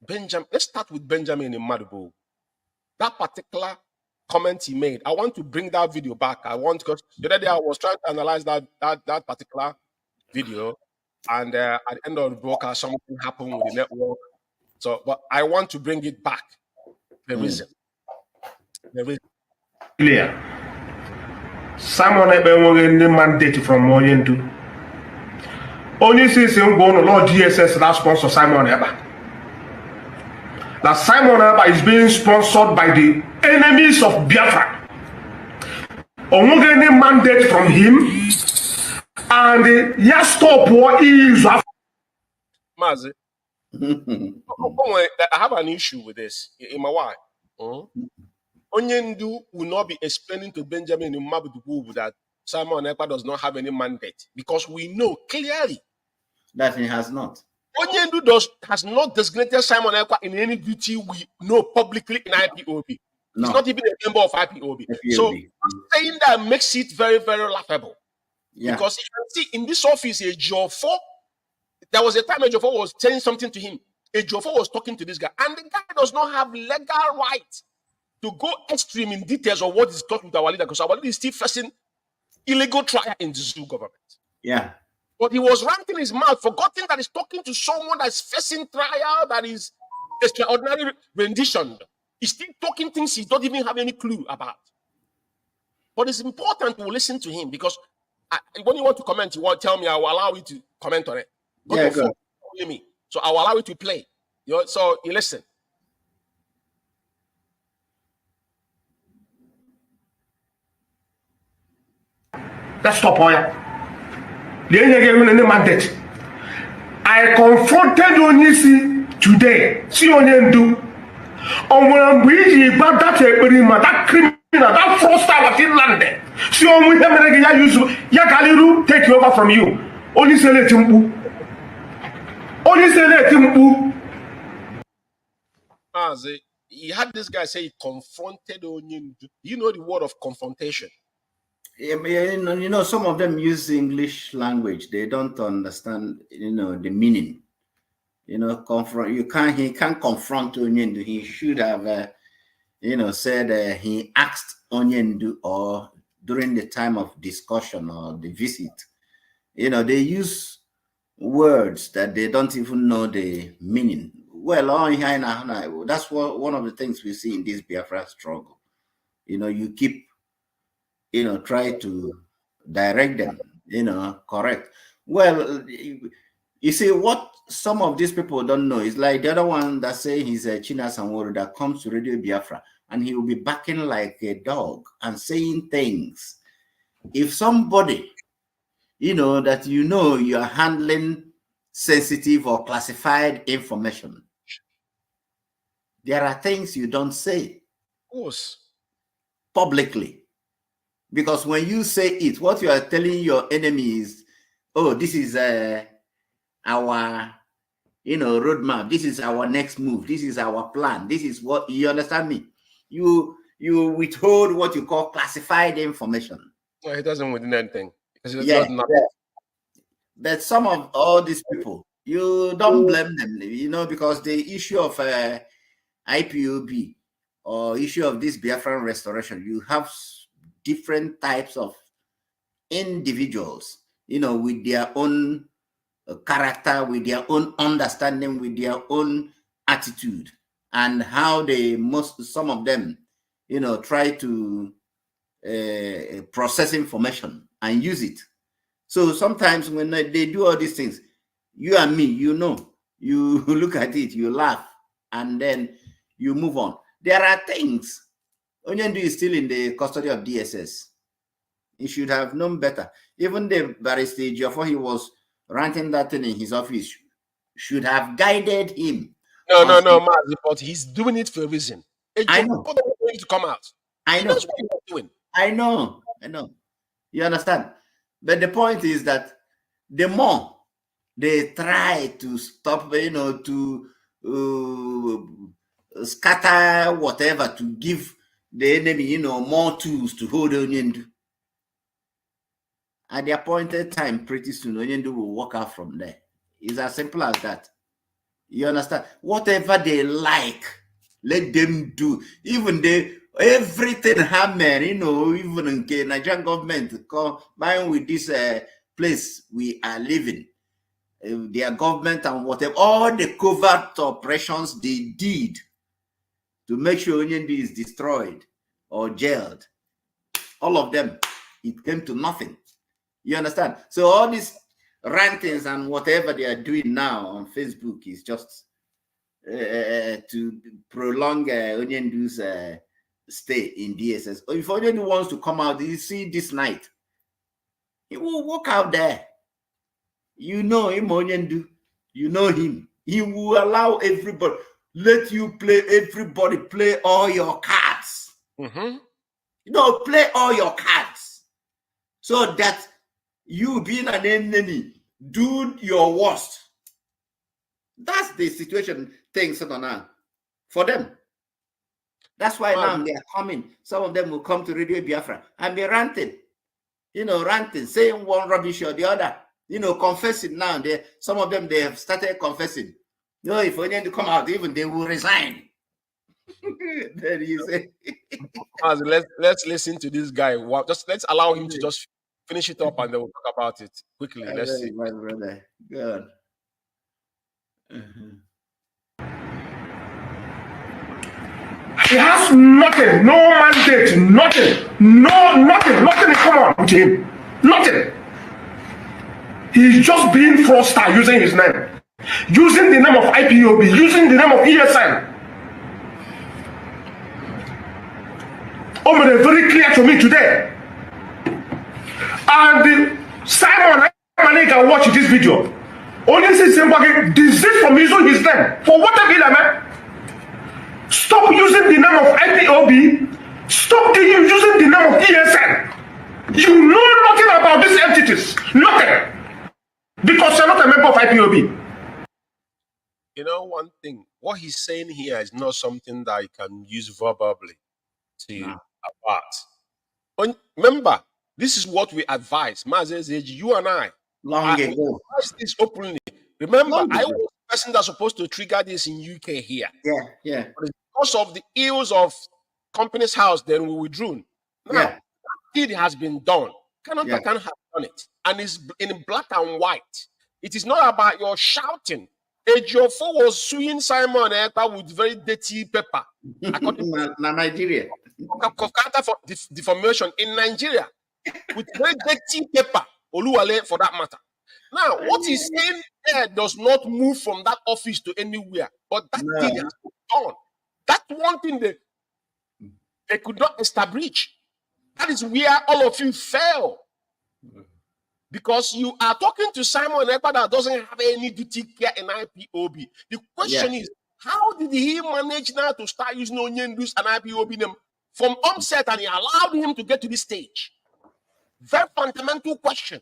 Benjamin. Let's start with Benjamin in Madibo. That particular comment he made. I want to bring that video back. Because the other day I was trying to analyze that particular video, and at the end of the broadcast, something happened with the network. So, but I want to bring it back. The reason.
Clear. Simon Ebe the mandate from Onyendu. Only since him going to Lord GSS that sponsor Simon Eba. That Simon Eba is being sponsored by the enemies of Biafra. Only mandate from him, and yes, stop what is.
Mazi, I have an issue with this. In my wife, Onyendu will not be explaining to Benjamin Mabudu that Simon Ekpa does not have any mandate, because we know clearly
that he has not.
Onyendu has not designated Simon Ekpa in any duty we know publicly in IPOB.
No.
He's not even a member of IPOB. So saying that makes it very, very laughable. Yeah. Because you can see in this office, a Jofo, there was a time a Jofo was saying something to him. A Jofo was talking to this guy, and the guy does not have legal right to go extreme in details of what is talking with our leader, because our leader is still facing illegal trial in the zoo government.
Yeah.
But he was ranting his mouth, forgetting that he's talking to someone that's facing trial, that is extraordinary rendition. He's still talking things he don't even have any clue about. But it's important to listen to him, because when you want to comment, you want to tell me, I will allow you to comment on it.
Yeah, go.
Me. So I will allow you to play. So you listen.
Let's stop here. The mandate. I confronted Onisi today. See Onyendu. On when we got that criminal, that fraudster was in London. See on we have use Yakaliru take over from you. Only say let him. Only say let him.
Mazi, he had this guy say he confronted Onyendu. You know the word of confrontation.
You know, some of them use English language. They don't understand, the meaning. He can't confront Onyendu. He should have, said he asked Onyendu, or during the time of discussion or the visit. They use words that they don't even know the meaning. Well, that's one of the things we see in this Biafra struggle. You keep try to direct them, correct. Well, you see, what some of these people don't know is like the other one that say he's a China Sanworo that comes to Radio Biafra and he will be barking like a dog and saying things. If somebody, that you are handling sensitive or classified information, there are things you don't say.
Of course.
Publicly. Because when you say it, what you are telling your enemy is, oh, this is our, roadmap. This is our next move. This is our plan. This is what, you understand me? You withhold what you call classified information.
No, he doesn't withhold anything.
Yeah. But some of all these people, you don't blame them, because the issue of IPOB or issue of this Biafran restoration, you have different types of individuals, with their own character, with their own understanding, with their own attitude, and how some of them, try to process information and use it. So sometimes when they do all these things, you and me, you look at it, you laugh, and then you move on. There are things. Onyendu is still in the custody of DSS. He should have known better. Even the barrister Jofo, he was ranting that thing in his office, should have guided him.
No, Mazi, but he's doing it for a reason. I know. To come out.
I know. That's what he's doing. I know. You understand? But the point is that the more they try to stop, to scatter whatever, to give the enemy, more tools to hold Onyendu. At the appointed time, pretty soon, Onyendu will walk out from there. It's as simple as that. You understand? Whatever they like, let them do. Even everything hammer, even in the Nigerian government, combined with this place we are living, their government and whatever, all the covert operations they did to make sure Onyendu is destroyed or jailed, all of them, it came to nothing. You understand? So all these rantings and whatever they are doing now on Facebook is just to prolong Onyendu's stay in DSS. If Onyendu wants to come out, you see this night, He will walk out there. You know him, Onyendu. You know him. He will allow everybody, let you play, everybody play all your cards.
Mm-hmm.
You know, play all your cards. So that you being an enemy, do your worst. That's the situation things on now for them. That's why now they are coming. Some of them will come to Radio Biafra and be ranting. You know, ranting, saying one rubbish or the other. You know, confessing now. Some of them, they have started confessing. You know, if we need to come out, even they will resign. Then you say,
let's listen to this guy. Just let's allow him to just finish it up, and then we'll talk about it quickly. Let's see.
My brother, good.
He has nothing, no mandate, nothing is come on with him. Nothing. He's just being fraudster using his name. Using the name of IPOB, using the name of ESN. Oh, made it very clear to me today. And Simon, I can watch this video. Only see somebody desist from using his name. For what a bill, man. Stop using the name of IPOB. Stop using the name of ESN. You know nothing about these entities. Nothing. Because you're not a member of IPOB.
You know one thing, what he's saying here is not something that you can use verbally to apart. Remember, this is what we advise. Mazi, you and I advise this openly. Remember, I was the person that's supposed to trigger this in UK here.
Yeah.
But because of the ills of company's house, then we withdrew. Now, that deed has been done. Can't have done it. And it's in black and white. It is not about your shouting. Ejiofor was suing Simon Ekpa with very dirty paper. According to
Nigeria.
For defamation in Nigeria with very dirty paper, Oluwale for that matter. Now, what he's saying there does not move from that office to anywhere, but that thing has gone. That's one thing they could not establish. That is where all of you fail. Because you are talking to Simon Ekpa that doesn't have any duty care in IPOB. The question is, how did he manage now to start using Onyendu's and IPOB name from onset, and he allowed him to get to this stage? Very fundamental question.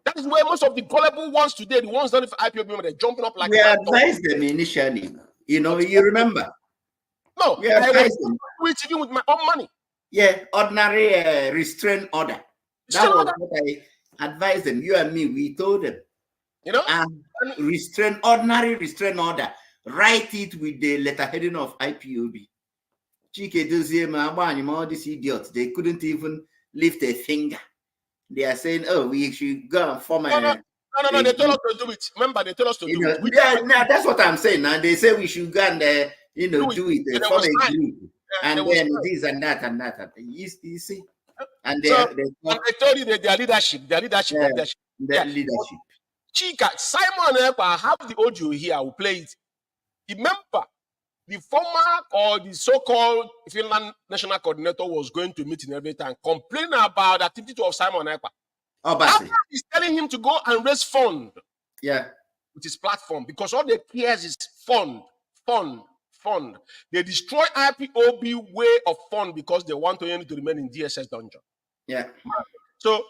That is where most of the gullible ones today, the ones done for IPOB, they're jumping up like that.
We advised them initially. You know, you remember?
No,
we advised them.
Even with my own money.
Yeah, ordinary restraint order. That was what I advised them. You and me, we told them.
You know?
And ordinary restraint order. Write it with the letterheading of IPOB. Chike Doziem, all these idiots, they couldn't even lift a finger. They are saying, oh, we should go and form a...
No, they told us to do it. Remember, they told us to do it.
Yeah, that's what I'm saying. Now they say we should go and, do it, form a group. And then this and that and that. You see? And they
told you that their leadership. Chika, Simon Ekpa, I have the audio here. I will play it. Remember, the former or the so-called Finland national coordinator was going to meet in every time, complaining about the activity of Simon Ekpa. After he's telling him to go and raise fund.
Yeah.
With his platform, because all they cares is fund. They destroy IPOB way of fund because they want to remain in DSS dungeon.
Yeah.
So,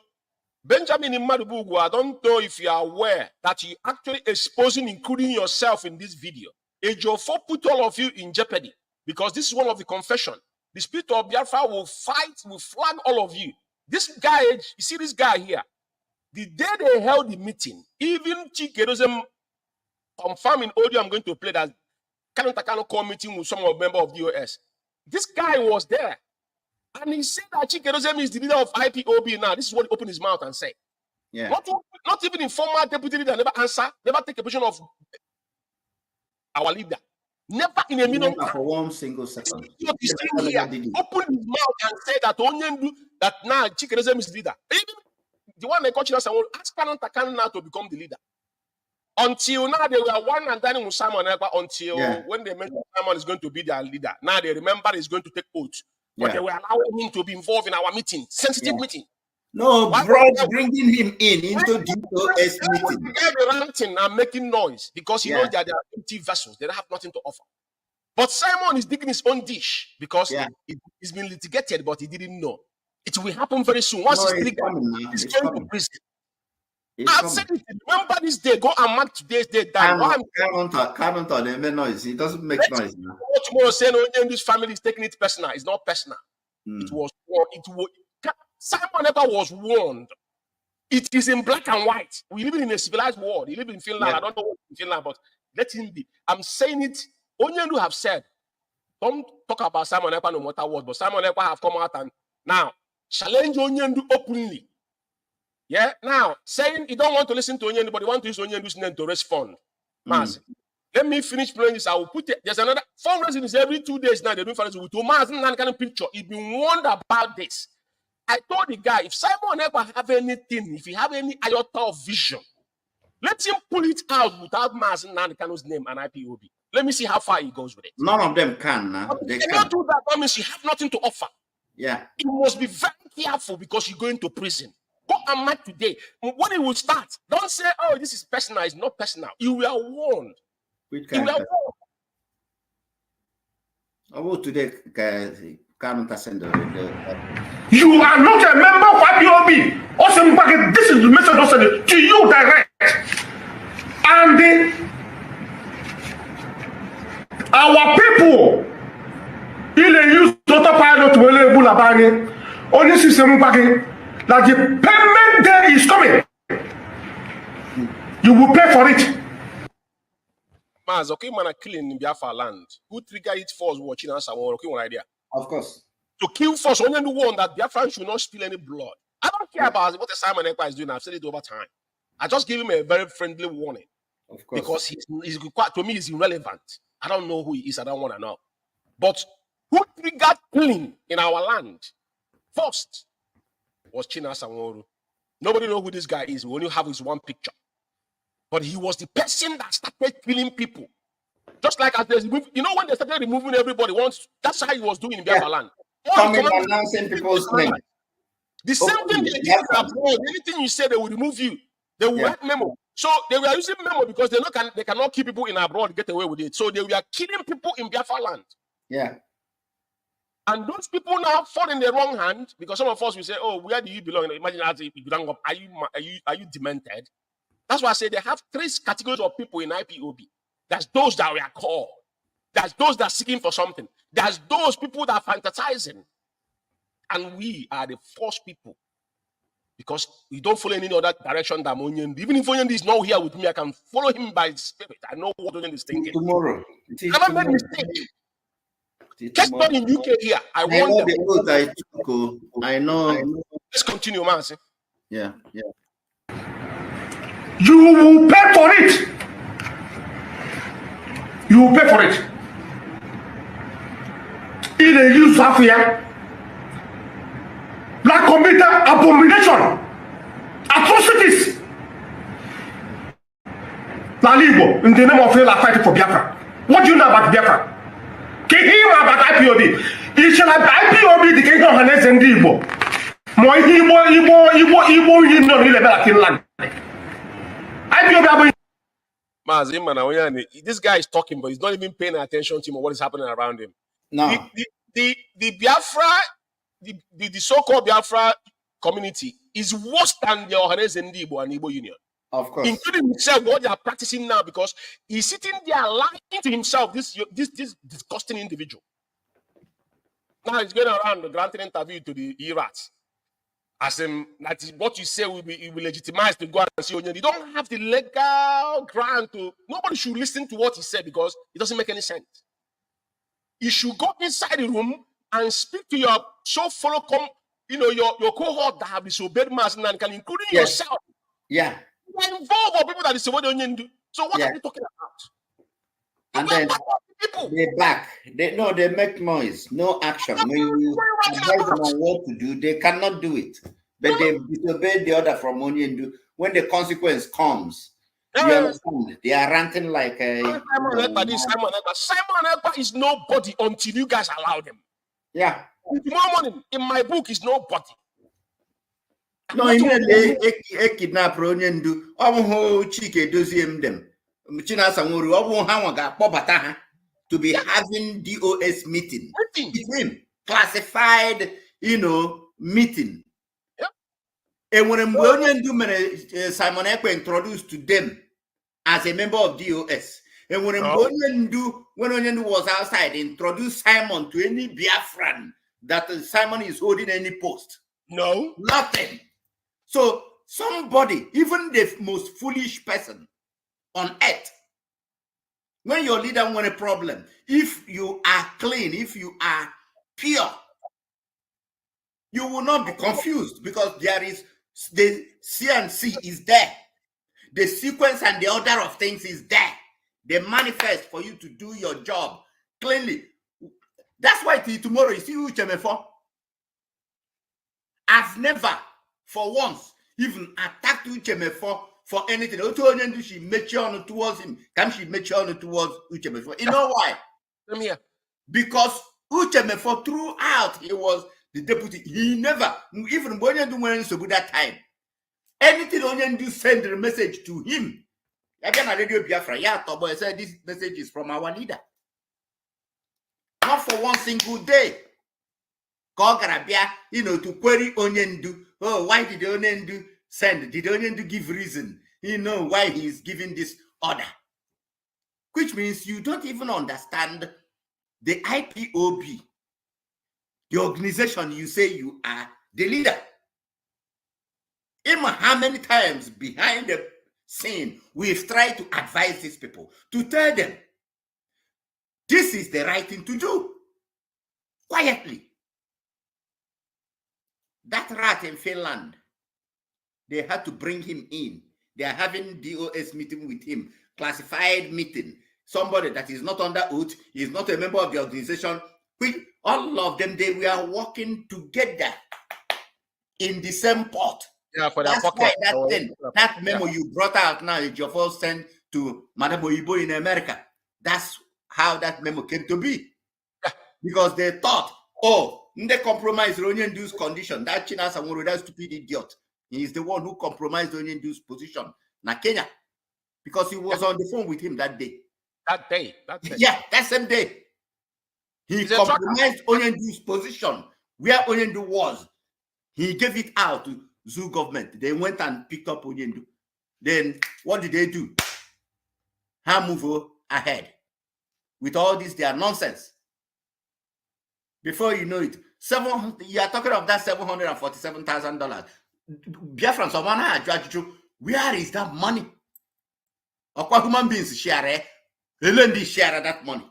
Benjamin Imadubugu, I don't know if you are aware that you actually exposing, including yourself in this video. Ejiofor put all of you in jeopardy because this is one of the confession. The spirit of Biafra will flag all of you. This guy, you see this guy here, the day they held the meeting, even Chike confirming audio I'm going to play that Kanu call meeting with some of the members of the OS. This guy was there. And he said that Chike is the leader of IPOB now. This is what he opened his mouth and said.
Yeah.
Not even the former deputy leader never answer, never take a position of our leader. Never in a minute.
For one single second.
Here, opened his mouth and said that Onyendu, that now Chike is the leader. Even the one they coach us and will ask Kanu now to become the leader. Until now, they were one and dining with Simon Ekpa until when they mentioned Simon is going to be their leader. Now they remember he's going to take oath. But they were allowing him to be involved in our meeting, sensitive meeting.
No,
Why
bro,
was
bringing him into DOS meeting.
the guy ranting and making noise because he knows that they are empty vessels. They don't have nothing to offer. But Simon is digging his own dish because he's been litigated, but he didn't know. It will happen very soon. Once he's triggered, he's going to prison. I said it. Remember this day. Go and mark today's day.
Can't make noise. He doesn't make noise now.
Tomorrow saying this family is taking it personal. It's not personal. It was. Simon never was warned. It is in black and white. We live in a civilized world. He live in Finland. I don't know what in Finland, but let him be. I'm saying it. Onyendu have said, don't talk about Simon Ekpa no matter what, but Simon Ekpa have come out and now challenge Onyendu openly. Yeah, now saying you don't want to listen to Onyendu, but you want to use Onyendu's name to raise fund. Mazi. Let me finish playing this. I will put it. There's another fundraising is every 2 days now. They're doing fundraising with Mazi and kind of picture. He's been warned about this. I told the guy, if Simon Ekpa have anything, if he have any iota of vision, let him pull it out without Mazi and Kanu's name and IPOB. Let me see how far he goes with it.
None of them can now.
They cannot do that. That means you have nothing to offer.
Yeah.
You must be very careful because you're going to prison. Go and mark today. When it will start, don't say, oh, this is personal. It's not personal. You were warned.
Which kind of today,
you are not a member of IPOB. Also, this is the message to you direct. And our people, they use autopilot to enable Labani. Only system that the payment day is coming. You will pay for it.
Maz, okay, man, killing in Biafra land. Who trigger it first? Watching us, okay, one idea.
Of course.
To kill first, only the one that Biafra should not spill any blood. I don't care about what the Simon Ekpa is doing. I've said it over time. I just give him a very friendly warning.
Of course.
Because he's quite, to me, he's irrelevant. I don't know who he is. I don't want to know. But who triggered killing in our land first was China Sanworu. Nobody knows who this guy is. We only have his one picture. But he was the person that started killing people. Just like as there's, you know, when they started removing everybody once, that's how he was doing in Biafra land.
Coming announcing people's names.
The same thing they did abroad. Anything you say, they will remove you. They will write memo. So they were using memo because they cannot keep people in abroad get away with it. So they were killing people in Biafra land.
Yeah.
And those people now fall in the wrong hand because some of us will say, "Oh, where do you belong?" Imagine as if you belong up. Are you demented? That's why I say they have 3 categories of people in IPOB. There's those that we are called. There's those that are seeking for something. There's those people that are fantasizing. And we are the first people. Because we don't follow any other direction than Onyendu. Even if Onyendu is not here with me, I can follow him by his spirit. I know what Onyendu is thinking.
Tomorrow.
I don't make mistake. Just not in UK here. I want them.
I know.
Let's continue, Mazi.
Yeah.
You will pay for it. You will pay for it. In a use of here, black committed abomination, atrocities. Lalibo, in the name of Allah, fighting for Biafra. What do you know about Biafra? Can you hear about IPOB? It shall have IPOB, the king of Hanes and Igbo. More Igbo, you know, he level in land. IPOB.
Mazi, this guy is talking, but he's not even paying attention to what is happening around him.
No.
The Biafra, the so-called Biafra community is worse than the Ohanes and Igbo and Igbo Union.
Of course.
Including himself, what they are practicing now, because he's sitting there lying to himself, this disgusting individual. Now he's going around granting interview to the Irats. As in, that is what you say will be legitimized to go and see Onyendu. You don't have the legal ground to. Nobody should listen to what he said because it doesn't make any sense. You should go inside the room and speak to your your cohort that have disobeyed Mazi, including yourself.
Yeah.
You are involved with people that disobeyed Onyendu. So what are you talking about?
And then they're back. They make noise, no action. When you advise them on what to do, they cannot do it. But they disobeyed the order from Onyendu. When the consequence comes, you understand? They are ranting like a
Simon Ekpa is nobody until you guys allow them.
Yeah.
Tomorrow morning, in my book, is nobody.
No, immediately a kidnap Ronyendu. Oh, Chike doziem them. China Samuru, Hamaga, Pobataha, to be having DOS meeting with him. Classified, meeting. And when Simon Ekwe introduced to them as a member of DOS, and when Onyendu was outside, introduced Simon to any Biafran that Simon is holding any post.
No.
Nothing. So somebody, even the most foolish person on earth, when your leader wants a problem, if you are clean, if you are pure, you will not be confused because there is the C&C is there. The sequence and the order of things is there. They manifest for you to do your job cleanly. That's why tomorrow you see Uchemefo. I've never, for once, even attacked Uchemefo for anything. She mature towards him. Can she mature towards Uchemefo? You know why?
Come here.
Because Uchemefo, throughout, he was the deputy. He never, even when that time, anything Onyendu send a message to him. Again, I radio Biafra. Yeah, Tobo, I said this message is from our leader. Not for one single day. To query Onyendu. Oh, why did Onyendu send? Did Onyendu give reason? Why he is giving this order. Which means you don't even understand the IPOB, the organization you say you are the leader. Even how many times behind the scene we've tried to advise these people, to tell them this is the right thing to do. Quietly. That rat in Finland, they had to bring him in. They are having DOS meeting with him, classified meeting. Somebody that is not under oath, is not a member of the organization. All of them, they were working together in the same pot.
Yeah, for
That's
pocket.
why that memo you brought out now, your first sent to Madam Oyibo in America. That's how that memo came to be. Because they thought, they compromised Onyendu's condition. That China Samuru, that stupid idiot. He is the one who compromised Onyendu's position. Na Kenya. Because he was on the phone with him that day.
That day.
Yeah, that same day. He compromised Onyendu's position. Where Onyendu was. He gave it out to Zoo government. They went and picked up Onyendu. Then what did they do? How move ahead? With all this, their nonsense. Before you know it, you are talking of that $747,000. Biafran, someone where is that money? Or human beings share share that money.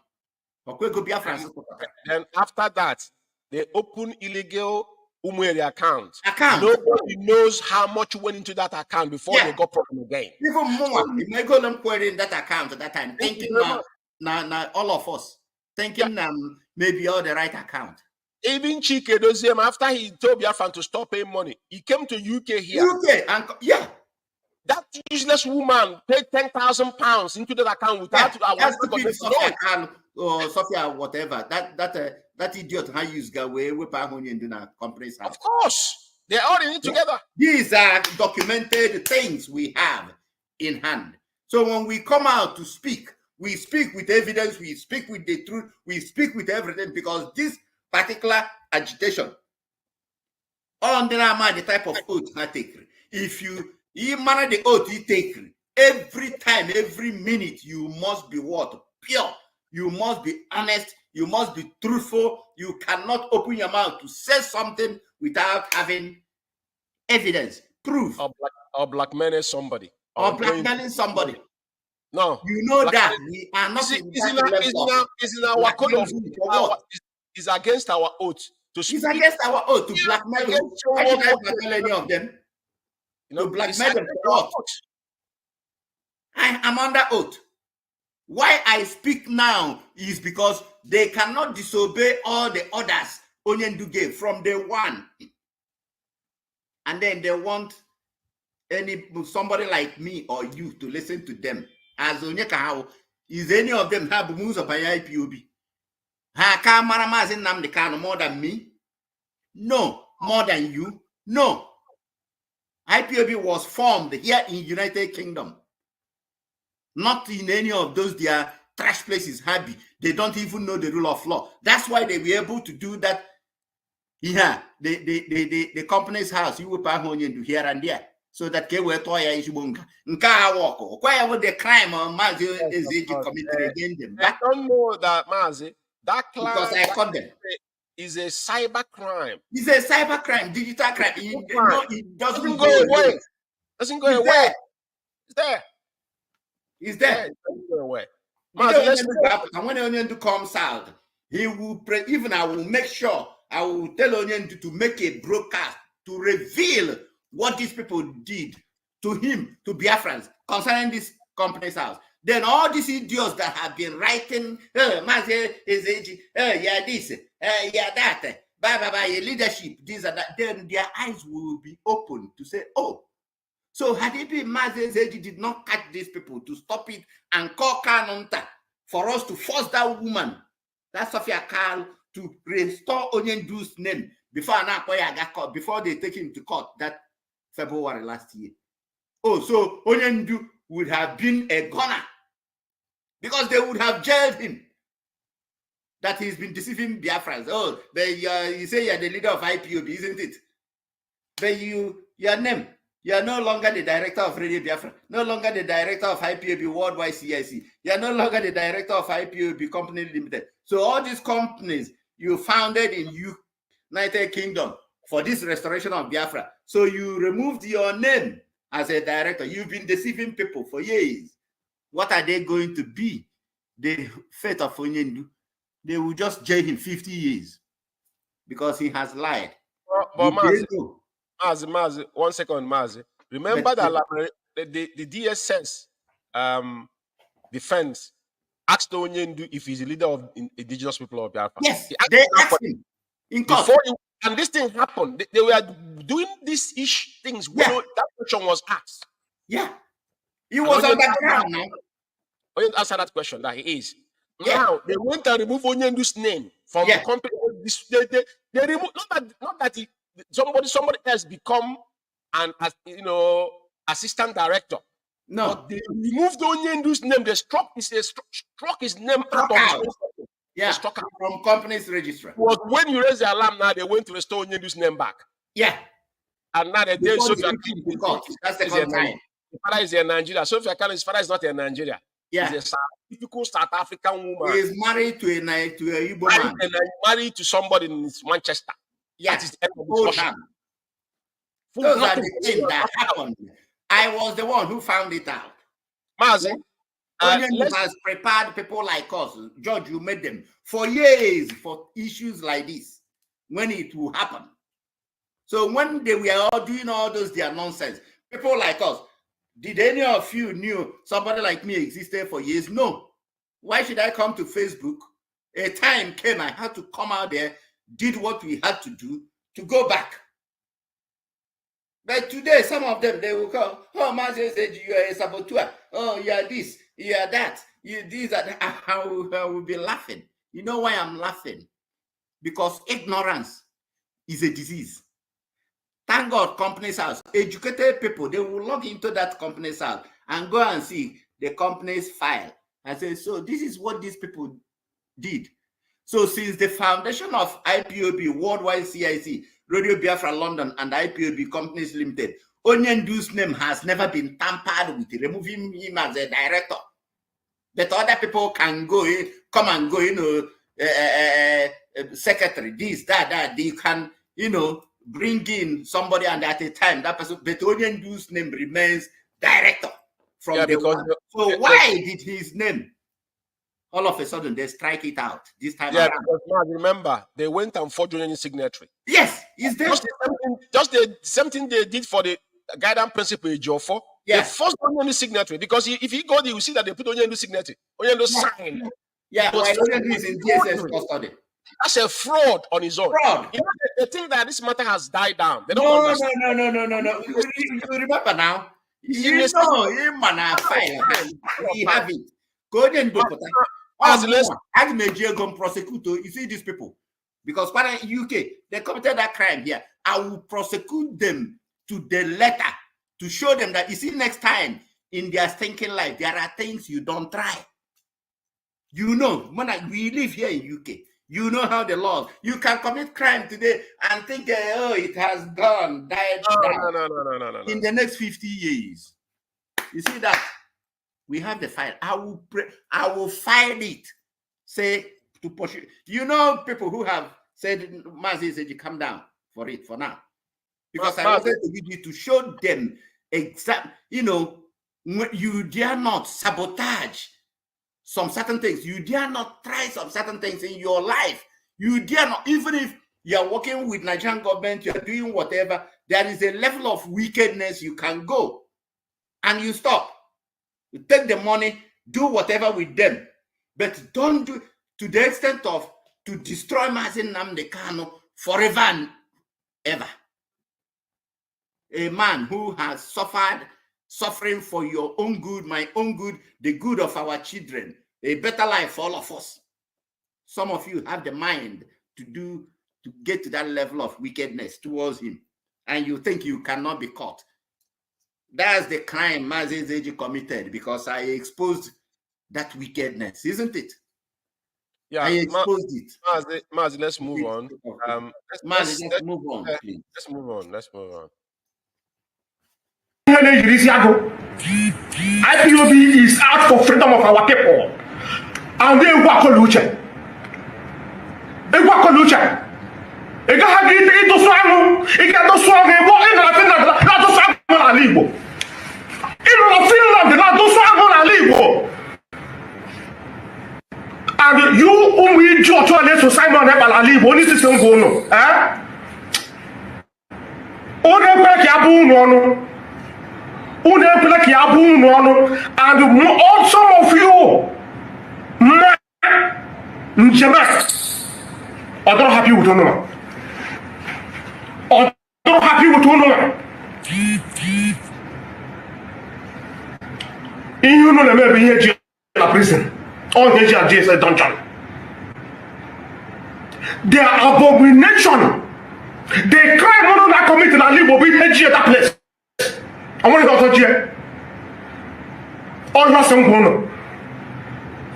Then after that, they open illegal Umeh account. Nobody knows how much went into that account before they got problem again.
Even more, you may go and put in that account at that time, thinking now all of us, thinking maybe all the right account.
Even Chike Doziem, after he told Biafran to stop paying money, he came to UK here. That useless woman paid £10,000 into that account without
Sophia, whatever. That idiot how use Gawe in the company's house.
Of course. They're all in it together.
These are documented things we have in hand. So when we come out to speak, we speak with evidence, we speak with the truth, we speak with everything, because this particular agitation under the type of oath I take. If you manage the oath you take, every time, every minute, you must be what? Pure. You must be honest. You must be truthful. You cannot open your mouth to say something without having evidence, proof.
Or blackmailing somebody.
Or blackmailing somebody.
No.
You know that we are not
in our code of it's against our oath to speak.
It's against our oath to blackmail them. Why should I blackmail any of them? To blackmail them for what? I am under oath. Why I speak now is because they cannot disobey all the orders Onyendu gave from day one. And then they want somebody like me or you to listen to them. As Onyeka, is any of them have moves of IPOB? Mazi Nnamdi Kanu more than me? No. More than you? No. IPOB was formed here in United Kingdom. Not in any of those their trash places, happy. They don't even know the rule of law. That's why they were able to do that. Yeah, the company's house, you will pay money to here and there. So that they were toya ishubunga. Nka walk. Why would the crime on Mazi is committed against them?
I don't know that, Mazi. That crime,
because I caught them.
Is a cyber crime.
It's a cyber crime, digital crime. It doesn't go away.
Doesn't go away. It's there.
It's there.
It doesn't go away.
And when Onion comes out, he will even I will make sure I will tell Onion to make a broadcast to reveal what these people did to him, to Biafrans, concerning this company's house. Then all these idiots that have been writing, Mazi is yeah, this, yeah, that, bye, leadership, this and that, then their eyes will be open to say, oh, so had it been Mazi did not catch these people to stop it and call Kanu for us to force that woman, that Sophia Carl, to restore Onyendu's name before Anakoya got caught, before they take him to court that February last year. Oh, so Onyendu would have been a gunner because they would have jailed him that he's been deceiving Biafrans. Oh, you say you're the leader of IPOB, isn't it? But your name, you are no longer the director of Radio Biafra, no longer the director of IPOB Worldwide CIC. You are no longer the director of IPOB Company Limited. So all these companies you founded in United Kingdom for this restoration of Biafra. So you removed your name as a director. You've been deceiving people for years. What are they going to be? The fate of Onyendu. They will just jail him 50 years because he has lied.
But Mazi, 1 second, Mazi. Remember that the DSS defense asked Onyendu if he's the leader of indigenous people of Biafra.
Yes, they asked him in court.
And this thing happened. They were doing these things when that question was asked.
Yeah. He was on the ground now.
Onyendu answer that question that he is.
Yeah.
Now they went and removed Onyendu's name from the company. They removed not that somebody else become an assistant director.
No,
but they removed Onyendu's name. They struck his name out of
from company's registrar.
Was when you raise the alarm now, they went to restore Onyendu's name back.
Yeah.
And now they did so
that's the second time.
His father is in Nigeria. So if you can, his father is not in Nigeria.
Yeah.
He's a typical South African woman.
He is married to a Igbo man.
Married to somebody in Manchester.
Yeah.
That is the end of the discussion.
Those are the things that happened. I was the one who found it out.
Mazi,
has prepared people like us. George, you made them for years for issues like this when it will happen. So when they were all doing all those their nonsense, people like us, did any of you knew somebody like me existed for years? No. Why should I come to Facebook? A time came, I had to come out there, did what we had to do to go back. But today, some of them, they will call, oh, Mazi said you are a saboteur. Oh, you are this, you are that, you this, that. I will be laughing. You know why I'm laughing? Because ignorance is a disease. Thank God, company's house, educated people, they will log into that company's house and go and see the company's file and say, so this is what these people did. So since the foundation of IPOB, Worldwide CIC, Radio Biafra London, and IPOB Companies Limited, Onyendu's name has never been tampered with, removing him as a director. But other people can go in, come and go, secretary, this, that, they can, bring in somebody, and at a time, that person, but Onyendu's name remains director from the one. So why did his name, all of a sudden, they strike it out this time around?
Because now remember, they went and forged Onyendu's signatory.
Yes, is there
just the same thing they did for the guidance principle Ejiofor? They forced Onyendu's signatory, because if you go there, you see that they put Onyendu's signatory. Onyendu signed.
Yeah, while Onyendu is in DSS custody.
That's a fraud on his own.
Fraud.
They think that this matter has died down. They don't
No. You remember now? You have it. Go and do it. I may go prosecute. You see these people, because in UK they committed that crime here. I will prosecute them to the letter to show them that, you see, next time in their thinking life, there are things you don't try. You know, when we live here in UK, you know how the laws, you can commit crime today and think, oh, it has died
No.
in the next 50 years. You see that? We have the file. I will file it. Say to push it. You know, people who have said, Mazi said, you come down for it for now. Because I wanted to give you to show them exactly, you know, you dare not sabotage some certain things. You dare not try some certain things in your life. You dare not, even if you're working with Nigerian government, you're doing whatever, there is a level of wickedness you can go. And you stop. You take the money, do whatever with them. But don't do to the extent of to destroy Mazi Nnamdi Kanu forever and ever. A man who has suffering for your own good, my own good, the good of our children, a better life for all of us. Some of you have the mind to get to that level of wickedness towards him, and you think you cannot be caught. That's the crime Mazi Zeji committed, because I exposed that wickedness, isn't it?
Yeah,
I exposed it.
Mazi, let's move on.
Let's move on, please.
Let's move on. Let's move on.
IPOB is out for freedom of our people, and they work on Lucha. They work on Lucha. They got to get to swang. They got to swang. They walk in the Finland. Not to swang on Alibo. In Finland, not to swang on Alibo. And you, Umeh, George, to Simon Hebal Alibo. This is going on. Oh, they break your boom. And all some of you, are not happy with Umeh. Are not happy with Umeh. You know, they may be here in prison, or here in JSA dungeon. They are abomination. They crime on that committed and live over here at that place. I want to talk to you. All your son,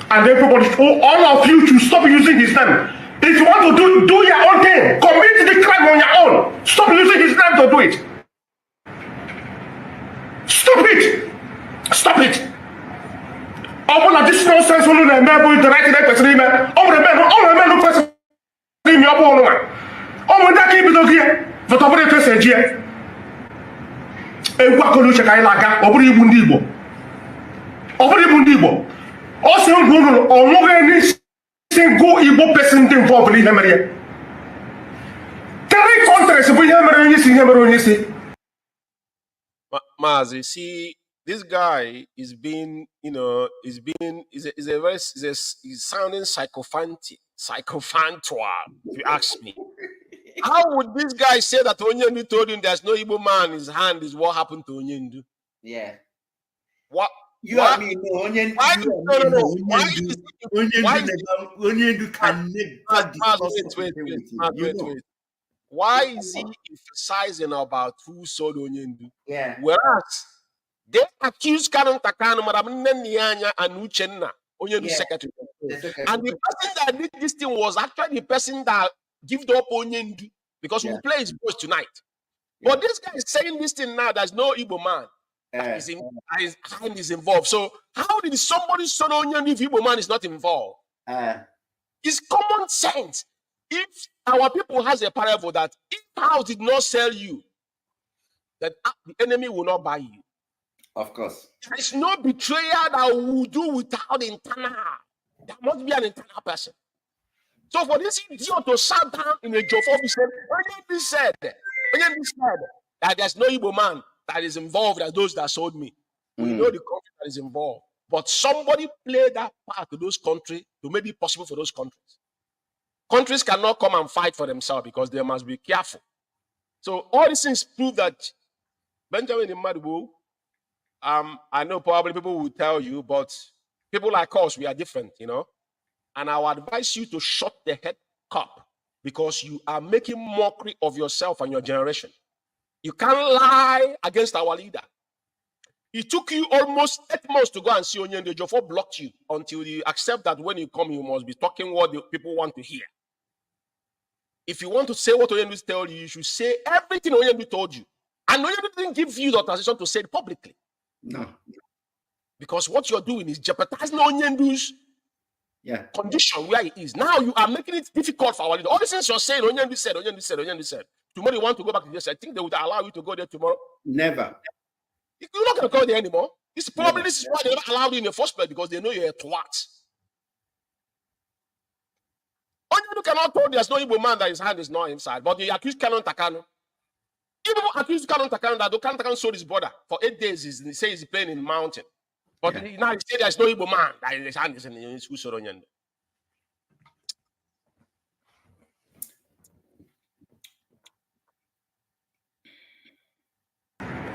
and everybody, all of you should stop using his name. If you want to do your own thing, commit the crime on your own. Stop using his name to do it. Stop it. Stop it. All of this nonsense, all the men who direct the person, all the men who person, all the GateKeepers here, for the other person here. Ekwakoluche ka ilaga oburu ibu ndi Igbo also ngunu onwere any single Igbo person involved in ihe mere 3 countries bu ihe mere onye si
Mazi, see, this guy is being, you know, is sounding sycophantual, if you ask me. How would this guy say that Onyendu told him there's no Igbo man in his hand is what happened to Onyendu?
Yeah.
What?
You what? Mean, no, Onyendu,
why Why is he emphasizing about who sold Onyendu?
Yeah.
Whereas they accuse Kanu Madam Nyanya and Uchenna, Onyendu's secretary. And the person that did this thing was actually the person that gave up Onyendu, because we'll play his voice tonight. But this guy is saying this thing now, there's no Igbo man his hand is involved. So how did somebody sell Onyendu if Igbo man is not involved? It's common sense. If our people has a parable that if house did not sell you, that the enemy will not buy you.
Of course.
There is no betrayer that will do without internal. There must be an internal person. So for this idiot to sit down in a job office, Onyendu said that there's no Igbo man that is involved as those that sold me. We know the country that is involved. But somebody played that part to those countries to make it possible for those countries. Countries cannot come and fight for themselves because they must be careful. So all these things prove that Benjamin Imadibu, I know probably people will tell you, but people like us, we are different, you know. And I would advise you to shut the head cup because you are making mockery of yourself and your generation. You can't lie against our leader. It took you almost 8 months to go and see Onyendu. Jofo blocked you until you accept that when you come, you must be talking what the people want to hear. If you want to say what Onyendu told you, you should say everything Onyendu told you. And Onyendu didn't give you the authorization to say it publicly.
No.
Because what you're doing is jeopardizing Onyendu's condition where he is. Now you are making it difficult for our leader. All the things you're saying, Onyendu said. Tomorrow you want to go back to this. I think they would allow you to go there tomorrow.
Never.
You're not going to go there anymore. This is why they never allowed you in the first place, because they know you're a twat. Onyendu cannot tell there's no Igbo man that his hand is not inside, but they accuse Kanu. Even accused Kanu that Kanu sold his brother for 8 days. He says he's playing in the mountain. But now he said there's no Igbo man that his hand is in his Onyendu.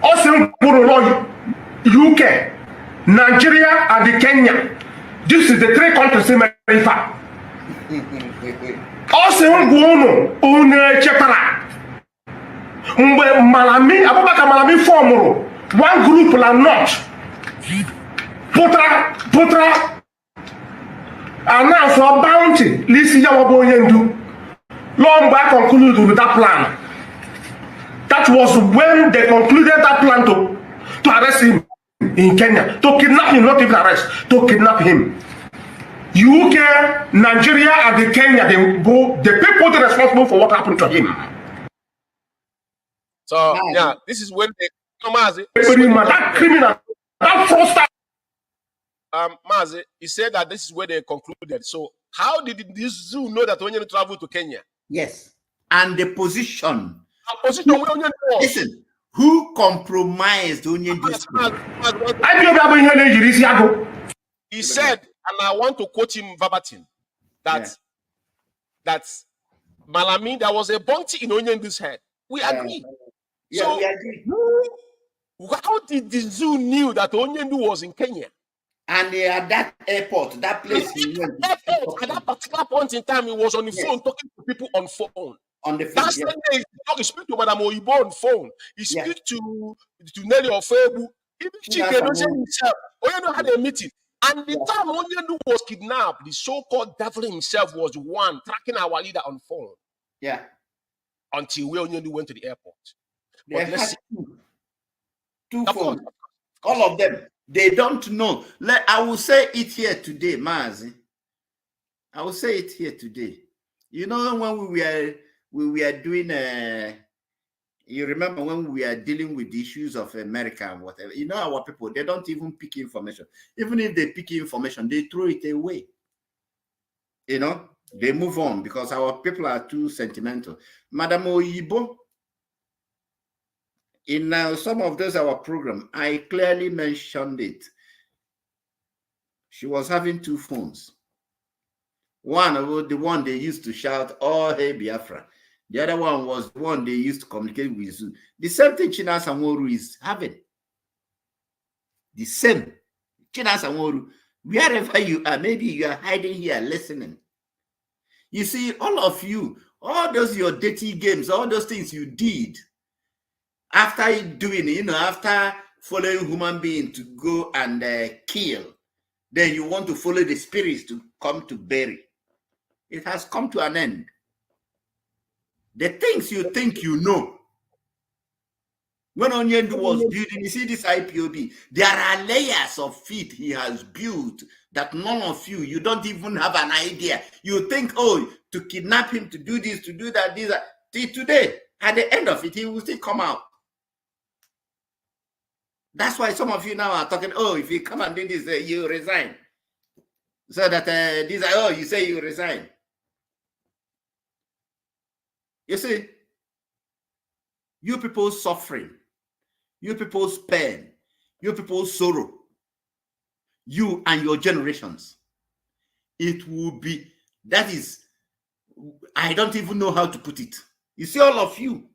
Also, UK, Nigeria, and Kenya. This is the 3 countries in America. Also, Malami form one group la not Putra announce a bounty. Listen, what Onyendu long back concluded with that plan. That was when they concluded that plan to arrest him in Kenya, to kidnap him, not even arrest, to kidnap him. UK, Nigeria, and the Kenya, the people that are responsible for what happened to him.
So this is when they Mazi,
that criminal, that fraudster.
Mazi, he said that this is where they concluded. So how did this zoo know that Onyendu traveled to Kenya?
Yes, and the position.
Listen,
who compromised Onyendu?
He said, and I want to quote him verbatim, that Malami, there was a bounty in Onyendu's head. We agree.
So we agree.
How did the zoo knew that Onyendu was in Kenya?
And at that airport, that place he went.
At that particular point in time, he was on the phone talking to people on phone.
On the phone.
That's the day he speak to Madam Oyibo on phone. He speak to Nelly Ofebu. Even Chike himself. Onyendu had a meeting. And the time Onyendu was kidnapped, the so-called devil himself was the one tracking our leader on phone.
Yeah.
Until Onyendu went to the airport.
They had two phones. All of them. They don't know. I will say it here today, Mazi. I will say it here today. You know, when we were doing you remember when we are dealing with the issues of America and whatever, you know, our people, they don't even pick information. Even if they pick information, they throw it away. You know, they move on because our people are too sentimental. Madam Oyibo, in some of those our program, I clearly mentioned it. She was having 2 phones. One, the one they used to shout, "Oh, hey, Biafra." The other one was the one they used to communicate with. The same thing China Samoru is having. The same. China Samoru, wherever you are, maybe you are hiding here listening. You see, all of you, all those your dirty games, all those things you did, after doing, you know, after following human being to go and kill, then you want to follow the spirits to come to bury. It has come to an end. The things you think you know. When Onyendu was building, you see this IPOB, there are layers of feet he has built that none of you don't even have an idea. You think, oh, to kidnap him, to do this, to do that, this, that. Till today, at the end of it, he will still come out. That's why some of you now are talking, oh, if you come and do this, you resign. So that these are, oh, you say you resign. You see, you people's suffering, you people's pain, you people's sorrow, you and your generations, it will be, that is, I don't even know how to put it. You see, all of you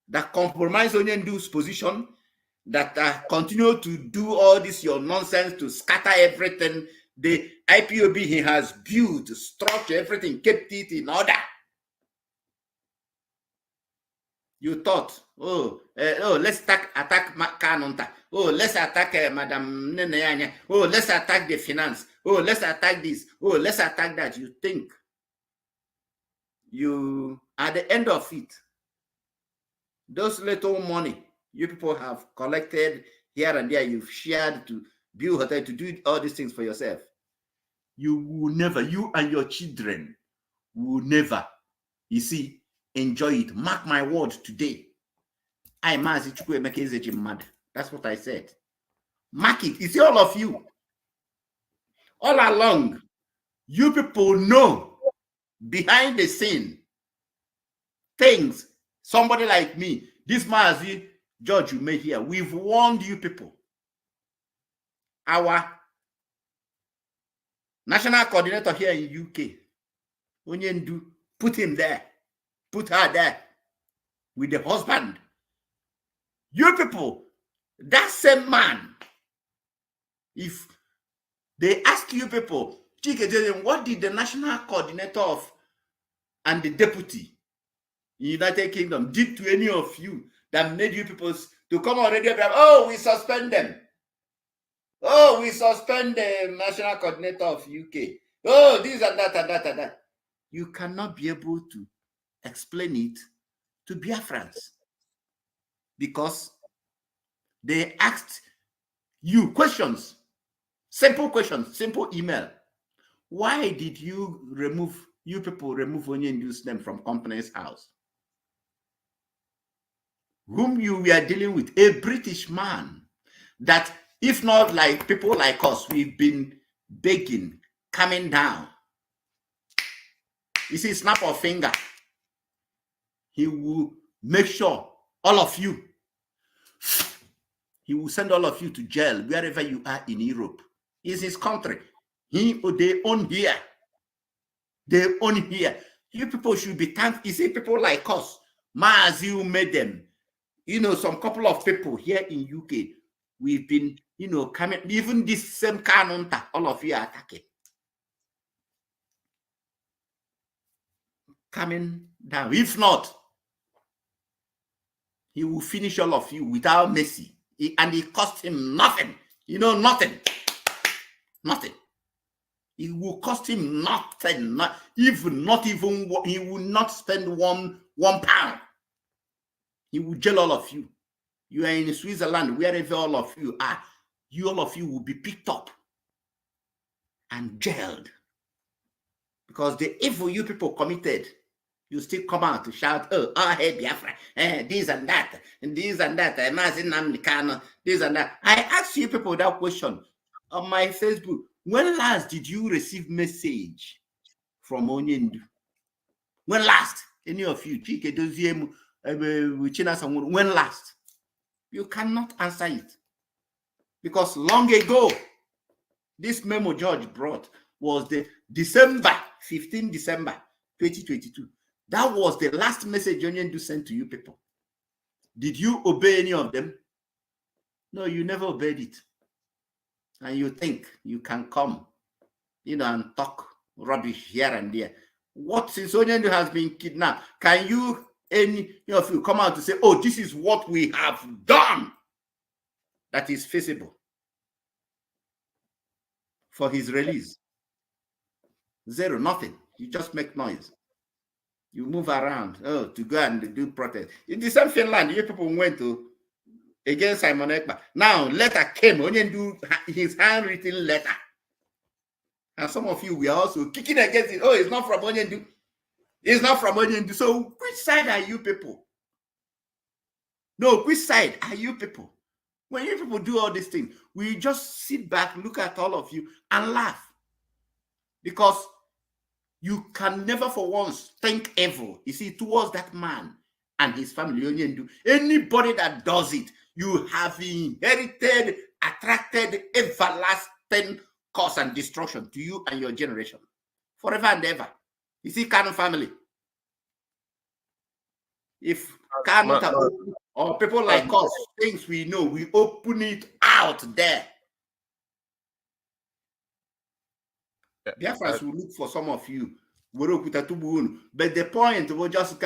that compromise Onyendu's position, that continue to do all this, your nonsense, to scatter everything, the IPOB he has built, structure, everything, kept it in order. You thought, let's attack Kanu. Oh, let's attack Madam Neneanya. Oh, let's attack the finance. Oh, let's attack this. Oh, let's attack that. You think you, at the end of it, those little money you people have collected here and there, you've shared to build hotel, to do all these things for yourself. You will never, you and your children will never, you see, enjoy it. Mark my word today. I Mazi IKECHUKWU mad. That's what I said. Mark it. You see, all of you, all along, you people know behind the scene things. Somebody like me, this Mazi George Umeh here, we've warned you people. Our national coordinator here in UK, Onyendu, put him there, put her there with the husband. You people, that same man, if they ask you people, what did the national coordinator of and the deputy in United Kingdom did to any of you that made you people to come already? Oh, we suspend them. Oh, we suspend the national coordinator of UK. Oh, this and that and that and that. You cannot be able to explain it to Biafrans because they asked you questions, simple questions, simple email. Why did you people remove Onyendu's name from company's house? Whom you were dealing with, a British man that, if not like people like us, we've been begging, coming down. You see, snap of finger. He will make sure all of you, he will send all of you to jail wherever you are in Europe. It's his country. They own here. They own here. You people should be thankful. You see, people like us, Mazi made them. You know, some couple of people here in UK, we've been, you know, coming, even this same Kanu, all of you are attacking. Coming down. If not, he will finish all of you without mercy. And it cost him nothing. You know, nothing. Nothing. It will cost him nothing. He will not spend one pound. He will jail all of you. You are in Switzerland, wherever all of you are. All of you will be picked up and jailed. Because the evil you people committed, you still come out to shout, hey, Biafra, this and that, Mazi Nnamdi, this and that. I asked you people that question on my Facebook. When last did you receive message from Onyendu? When last? Any of you? When last? You cannot answer it. Because long ago, this memo George brought was the 15 December 2022. That was the last message Onyendu sent to you people. Did you obey any of them? No, you never obeyed it. And you think you can come, you know, and talk rubbish here and there. What, since Onyendu has been kidnapped, can you, any of you, come out to say, oh, this is what we have done that is feasible for his release? Zero, nothing. You just make noise. You move around, to go and do protest. In the same Finland, you people went to against Simon Ekpa. Now, letter came, Onyendu, his handwritten letter. And some of you were also kicking against it. Oh, it's not from Onyendu. It's not from Onyendu. So, which side are you people? No, which side are you people? When you people do all these things, we just sit back, look at all of you, and laugh. Because you can never for once think evil, you see, towards that man and his family. Onyendu. Anybody that does it, you have inherited, attracted everlasting curse and destruction to you and your generation. Forever and ever. You see, Kanu family. If Kanu or people like us, things we know, we open it out there. Biafrans will look for some of you. But the point was just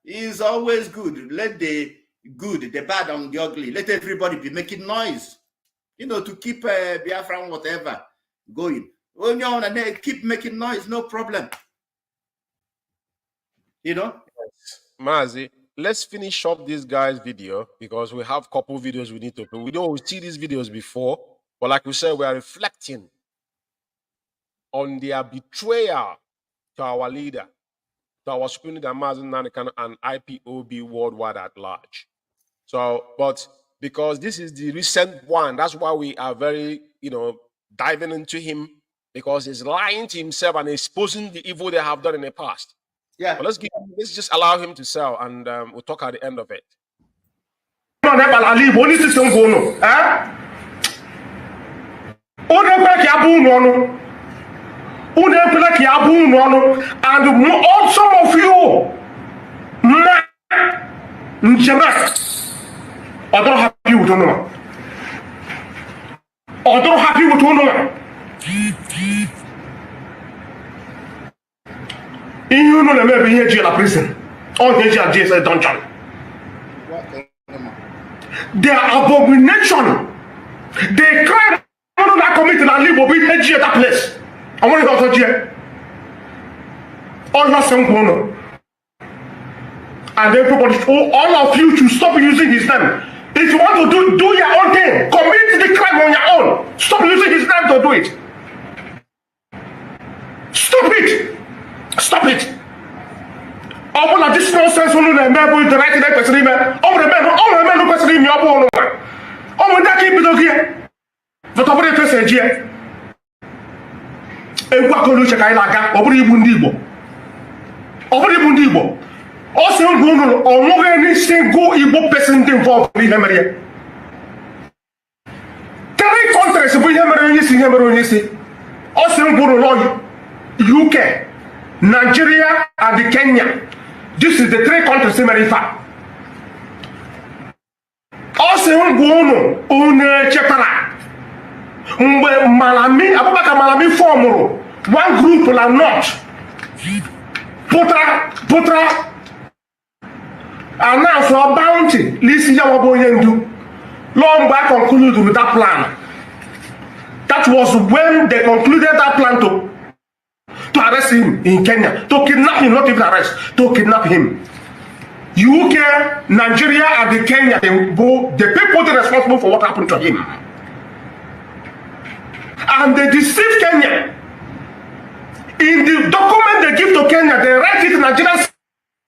It's always good. Let the good, the bad, and the ugly. Let everybody be making noise. You know, to keep Biafra whatever going. When you want to keep making noise, no problem. You know?
Mazi, let's finish up this guy's video because we have a couple videos we need to play. We don't see these videos before, but like we said, we are reflecting on their betrayal to our leader, to our supreme leader, Mazi Nnamdi, and IPOB worldwide at large. So, but because this is the recent one, that's why we are very, diving into him, because he's lying to himself and exposing the evil they have done in the past.
Yeah.
But let's just allow him to sell, and we'll talk at the end of it.
And all some of you, I don't happy with Unoa. I don't happy with Unoa. You know, maybe here to la prison. Or here to jail dungeon. They are abomination. They crime on that committee and live over here at that place. I want to go to jail. All your son Bono. And everybody, all of you should stop using his name. If you want to do your own thing, commit the crime on your own. Stop using his name to do it. Stop it. Stop it. All of this nonsense will not be the right person. All the men who person in your own. All that keep it okay. But over the person here. A Wakolu Chakailaka, over the Bundibo. Over the Bundibo. Also, no, or any single Igbo person involved in the area. 3 countries we have also Guru UK, Nigeria, and Kenya. This is the 3 countries in America. Also, Guru, Une Chepara, Malami, Abubakar Malami form one group are not. Putra. And now for a bounty, listen to what we do. Long back concluded with that plan. That was when they concluded that plan to arrest him in Kenya. To kidnap him, not even arrest, to kidnap him. UK, Nigeria, and the Kenya, the people that are responsible for what happened to him. And they deceived Kenya. In the document they give to Kenya, they write it Nigerian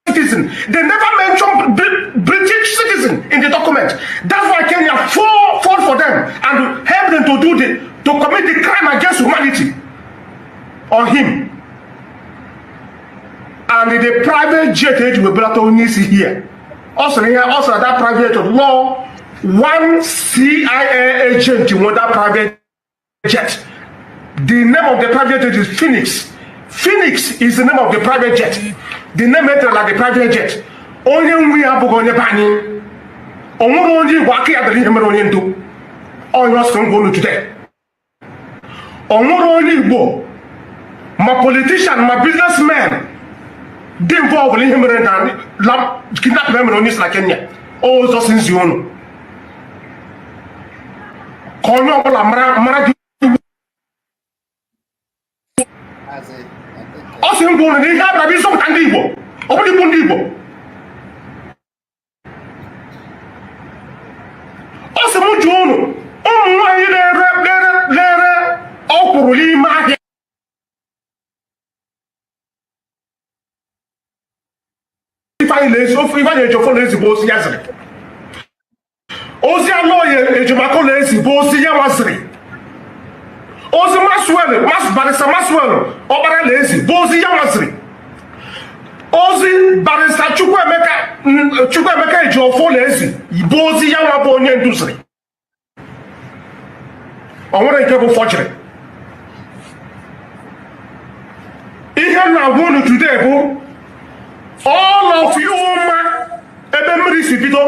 citizen. They never mention British citizen in the document. That's why Kenya fought for them and helped them to commit the crime against humanity on him. And the private jet agent will be here. Also that private law, one CIA agent with that private jet. The name of the private jet is Phoenix. Phoenix is the name of the private jet. The name is like the private jet. Only we have going to bani. Only waki at the Himarian do. All your son going today. Only go. My politician, my businessman. They involved in him and kidnap them on this like Kenya. Oh, just since you know. Also, I'm going to have some Candibo. Only Bundibo. Also, Mujono. Oh, my, if I your phone is both yesterday. Ozia lawyer, a Jamaican is both Yamazri. Ozi Maswell, Barrister Maswell, Obara Lazy, Bozi Yamazri. Ozi Barrister Chukwemeka, Joe for Lazy, Bozi Yamabonian Dusri. I want to go fortunate. Even now, going today, boo. All of you, Ebemri Sipito,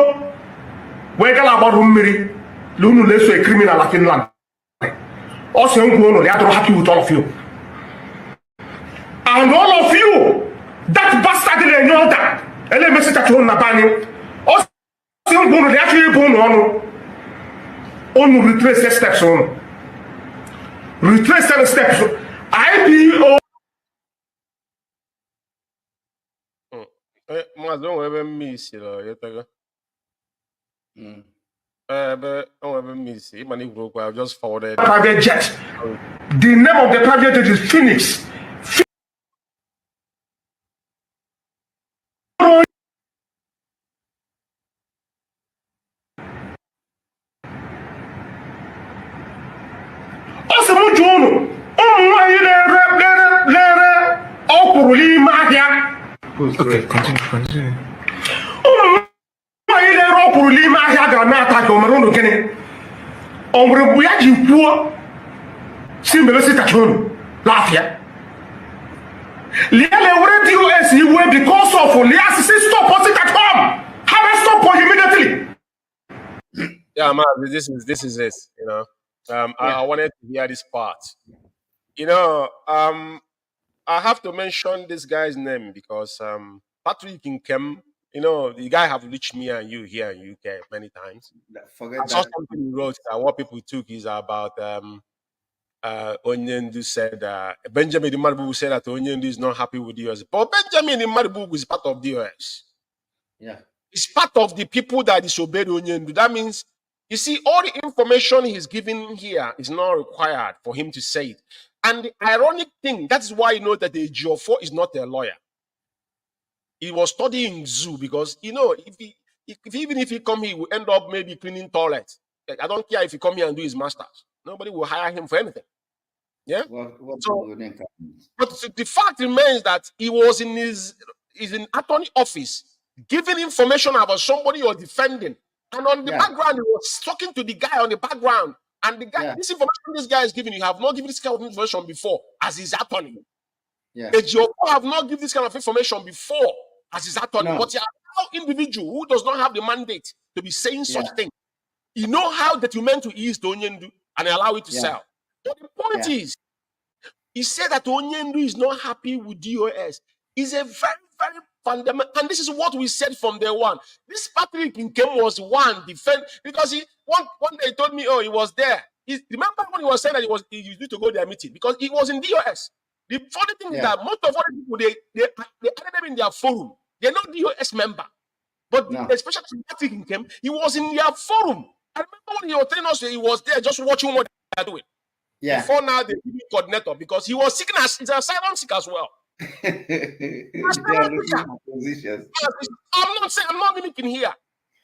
wake up about Umeri, Lunu Leso, a criminal like in Finland. Also, they are not happy with all of you. And all of you, that bastard in order, ele mesita to na bani o si ngunu de actually bu no onu retrace steps on retrace steps IPO
Mazi onwe miss lo yetego onwe miss imani group I just forwarded
private jet. The name of the private jet is Phoenix. Okay, continue. Because of stop at home. Have I stop immediately?
Yeah, man, this is it. You know, I wanted to hear this part. You know, I have to mention this guy's name because Patrick Inkem, you know, the guy have reached me and you here in UK many times.
Forget
I saw
that.
something he wrote that what people took is about Onyendu said Benjamin Imadibu said that Onyendu is not happy with the US. But Benjamin Imadibu is part of the US.
Yeah.
It's part of the people that disobeyed Onyendu. That means, you see, all the information he's giving here is not required for him to say it. And the ironic thing, that's why you know that the GO4 is not a lawyer. He was studying zoo because, you know, even if he come here, he will end up maybe cleaning toilets. Like, I don't care if he come here and do his master's. Nobody will hire him for anything. Yeah? But the fact remains that he was in his attorney office giving information about somebody you're defending. And on the background, he was talking to the guy on the background. And the guy, this information this guy is giving, you have not given this kind of information before as his attorney.
Yeah.
The GO have not given this kind of information before as his attorney. But you are now individual who does not have the mandate to be saying such thing. You know how detrimental he is to Onyendu and allow it to sell. But the point is, he said that Onyendu is not happy with DOS. It's a very, very fundamental, and this is what we said from day one. This Patrick Nkem was one defend because one day he told me, oh, he was there. Remember when he was saying that he used to go their meeting because he was in DOS. The funny thing is that most of all the people they added them in their forum. They're not DOS member, but especially Patrick Nkem, he was in their forum. I remember when he was telling us he was there just watching what they are doing.
Yeah.
Before now, they give him coordinator because he was seeking as he's a asylum seeker as well. I'm not mimicking here.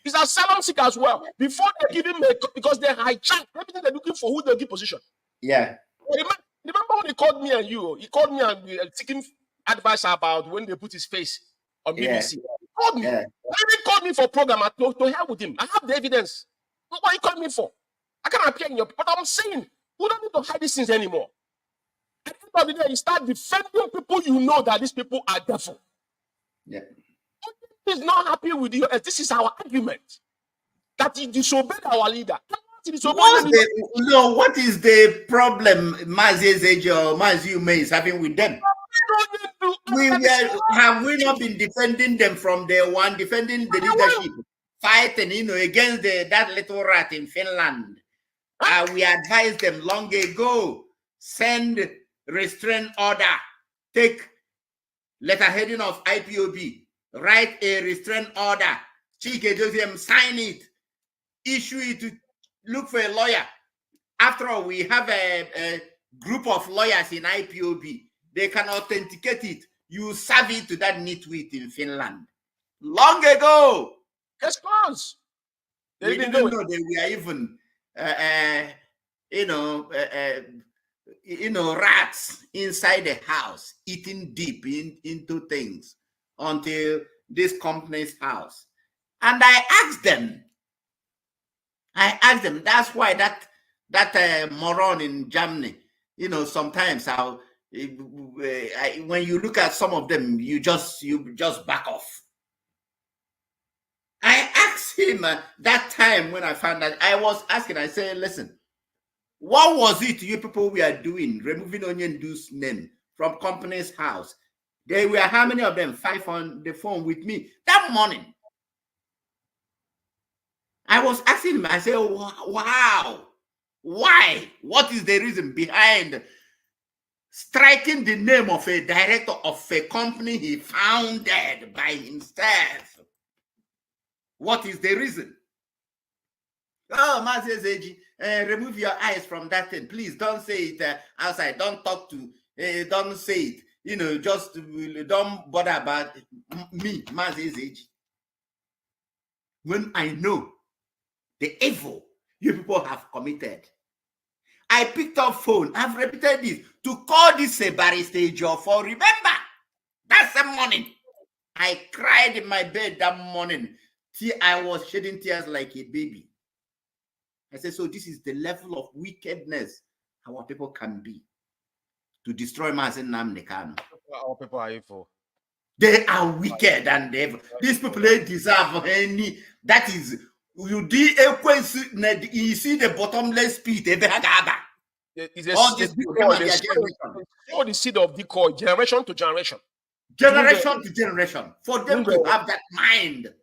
He's a asylum seeker as well. Before they give him because they hijack everything they're looking for, who they give position.
Yeah.
Remember when he called me and you? He called me and we seeking advice about when they put his face on BBC. He called me. He didn't call me for program to help with him. I have the evidence. What are you calling me for? I can't appear in your. But I'm saying we don't need to hide these things anymore. At the end of the day, you start defending people you know that these people are devil.
Yeah.
He's not happy with you. This is our argument. That he disobeyed our leader.
What is the problem Mazi's age or Mazi Umeh is having with them? Have we not been defending them from day one, defending the leadership, fighting, against that little rat in Finland? We advised them long ago, send restraint order, take letterheading of IPOB, write a restraint order, Chike Joseph sign it, issue it to look for a lawyer. After all, we have a group of lawyers in IPOB. They can authenticate it. You serve it to that nitwit in Finland. Long ago.
Yes, close.
We didn't know they were even, rats inside the house, eating deep into things until this company's house. And I asked them, that's why that moron in Germany, sometimes when you look at some of them, you just back off. I asked him that time when I found that I was asking, I said, listen, what was it you people were doing, removing Onyendu's name from company's house, There were how many of them? 5 on the phone with me that morning. I was asking him, I said, wow, why? What is the reason behind striking the name of a director of a company he founded by himself? What is the reason? Oh, Mazi, remove your eyes from that thing. Please don't say it outside. Don't talk to, don't say it. You know, just don't bother about me, Mazi. When I know the evil you people have committed, I picked up phone. I've repeated this to call this a barrister Ejiofor. Remember, that's the morning. I cried in my bed that morning. I was shedding tears like a baby. I said, so this is the level of wickedness our people can be to destroy Mazi Nnamdi Kanu.
Our people are evil.
They are wicked and evil. These people, they deserve any. That is, you see the bottomless pit. All these people come their generation.
All the seed of decoy, generation to generation.
Generation to generation. For them to have that mind.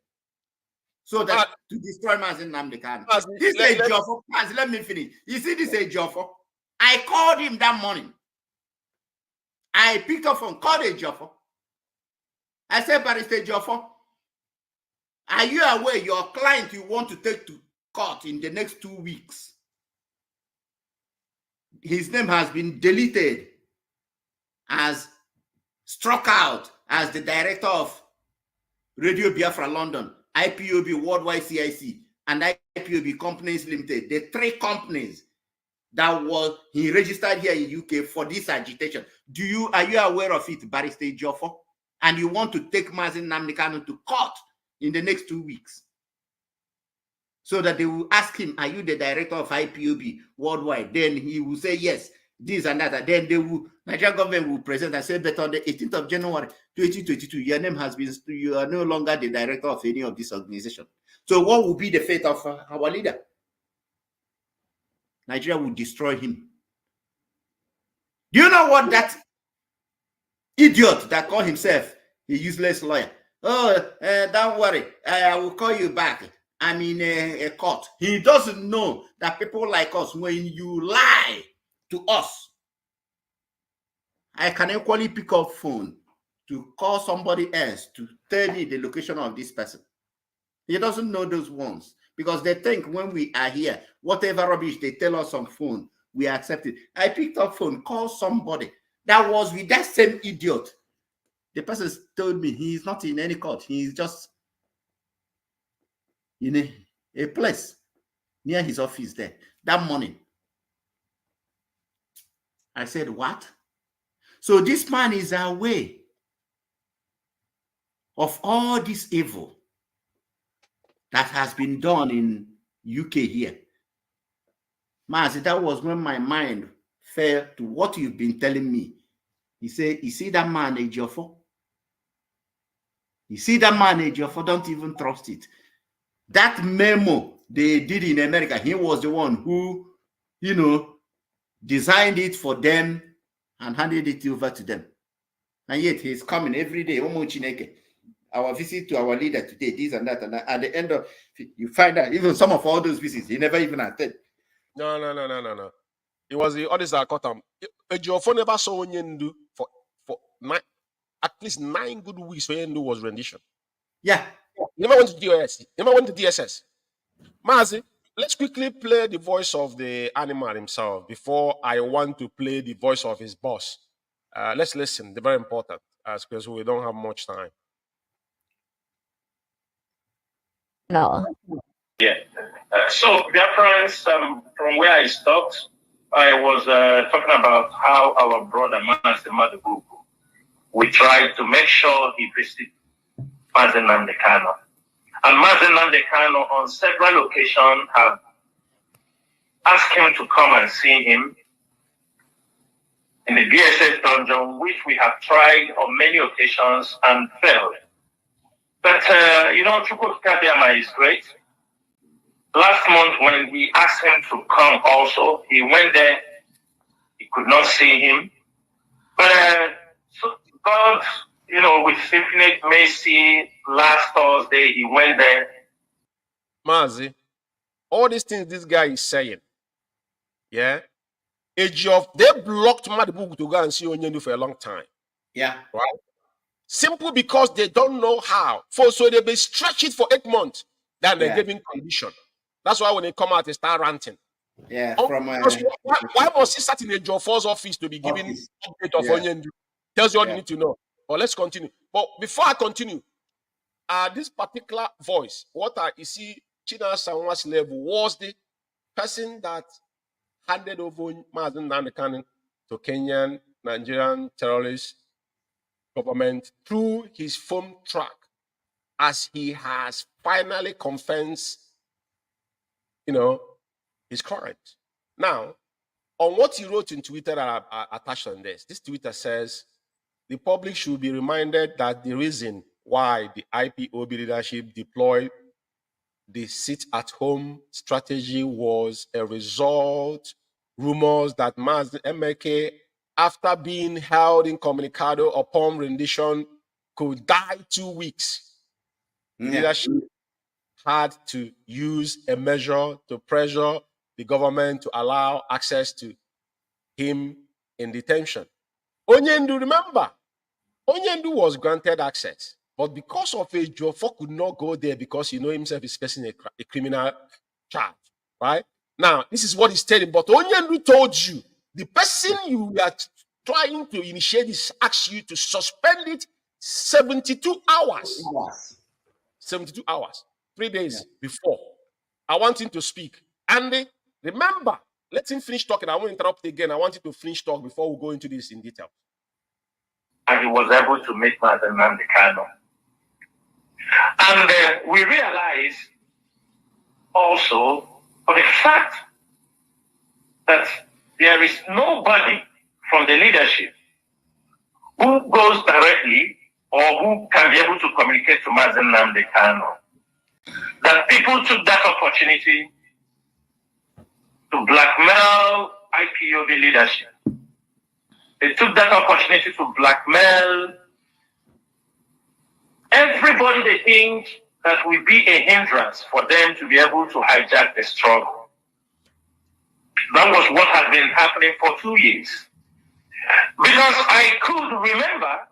So that to destroy Mazi Nnamdi Kanu. This is Ejiofor. Let me finish. You see this Ejiofor? I called him that morning. I picked up phone, called Ejiofor. I said, Barrister Ejiofor, are you aware your client you want to take to court in the next 2 weeks? His name has been deleted as struck out as the director of Radio Biafra London, IPOB Worldwide CIC, and IPOB Companies Limited, the 3 companies that was he registered here in UK for this agitation. Are you aware of it, Barrister Ejiofor? And you want to take Mazi Nnamdi Kanu to court in the next 2 weeks, so that they will ask him, are you the director of IPOB Worldwide? Then he will say yes, this and that. Then Nigerian government will present and say that on the 18th of January 2022, your name has been, you are no longer the director of any of this organization. So what will be the fate of our leader? Nigeria will destroy him. Do you know what that idiot that called himself a useless lawyer? Oh, don't worry, I will call you back. I'm in a court. He doesn't know that people like us, when you lie to us, I can equally pick up phone to call somebody else to tell me the location of this person. He doesn't know those ones because they think when we are here, whatever rubbish they tell us on phone, we accept it. I picked up phone, called somebody that was with that same idiot. The person told me he's not in any court. He's just in a place near his office there. That morning, I said, what? So this man is aware of all this evil that has been done in UK here. Mazi, that was when my mind fell to what you've been telling me. He said, you see that man, Ejiofor? You see that man, Ejiofor? Don't even trust it. That memo they did in America, he was the one who, you know, designed it for them and handed it over to them. And yet he's coming every day. Our visit to our leader today, this and that. And at the end of you find out, even some of all those visits, he never even attended.
No. It was the others that caught him. Ejiofor never saw Onyendu for at least 9 good weeks when Onyendu was rendition.
Yeah.
He never went to DOS. He never went to DSS. Mazi, let's quickly play the voice of the animal himself before I want to play the voice of his boss. Let's listen. They're very important because we don't have much time.
No.
Yeah. So, dear friends, from where I stopped, I was talking about how our brother Mazi, we tried to make sure he visited Mazi Nnamdi Kanu. And Mazi Nnamdi Kanu on several occasions have asked him to come and see him in the DSS dungeon, which we have tried on many occasions and failed. But, you know, Chukwukabiyama is great. Last month, when we asked him to come also, he went there. He could not see him. But so God with Infinite Mercy last Thursday, he went there.
Mazi, all these things this guy is saying, yeah, they blocked Madibu to go and see Onyendu for a long time.
Yeah.
Right? Simple because they don't know how. So they be stretch it for 8 months. Then they're giving condition. That's why when they come out, they start ranting.
Yeah.
Why must he start in a Jofor's office to be giving update of Onyendu? Tells you all you need to know. But let's continue. But before I continue, this particular voice, you see, China Sanwa's level was the person that handed over Mazi Nnamdi Kanu to Kenyan, Nigerian terrorist government through his phone track, as he has finally confessed, his crime. Now, on what he wrote in Twitter that I attached on this Twitter says, the public should be reminded that the reason why the IPOB leadership deployed the sit-at-home strategy was a result rumors that Mazi MK, after being held incommunicado upon rendition, could die 2 weeks. The leadership had to use a measure to pressure the government to allow access to him in detention. Onyendu, remember, Onyendu was granted access, but because of a Jofo could not go there because himself is facing a criminal charge, right? Now, this is what he's telling, but Onyendu told you, the person you are trying to initiate this asks you to suspend it 72 hours. 72 hours, 3 days before. I want him to speak. And remember, let him finish talking. I won't interrupt again. I want him to finish talk before we go into this in detail.
And he was able to make Mazi Nnamdi Kanu. And we realize also for the fact that there is nobody from the leadership who goes directly or who can be able to communicate to Mazi Nnamdi Kanu. That people took that opportunity to blackmail IPOB leadership. They took that opportunity to blackmail everybody they think that will be a hindrance for them to be able to hijack the struggle. That was what has been happening for 2 years. Because I could remember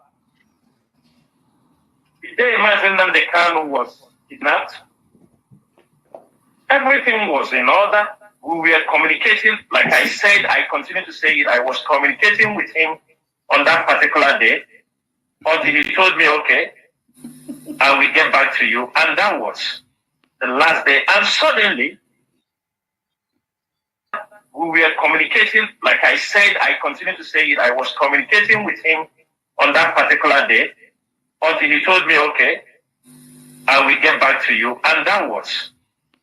the day Mazi Nnamdi Kanu was kidnapped, everything was in order. We were communicating, like I said, I continue to say it, I was communicating with him on that particular day until he told me, okay, I will get back to you. And that was the last day. And suddenly, we were communicating, like I said, I continue to say it, I was communicating with him on that particular day until he told me, okay, I will get back to you. And that was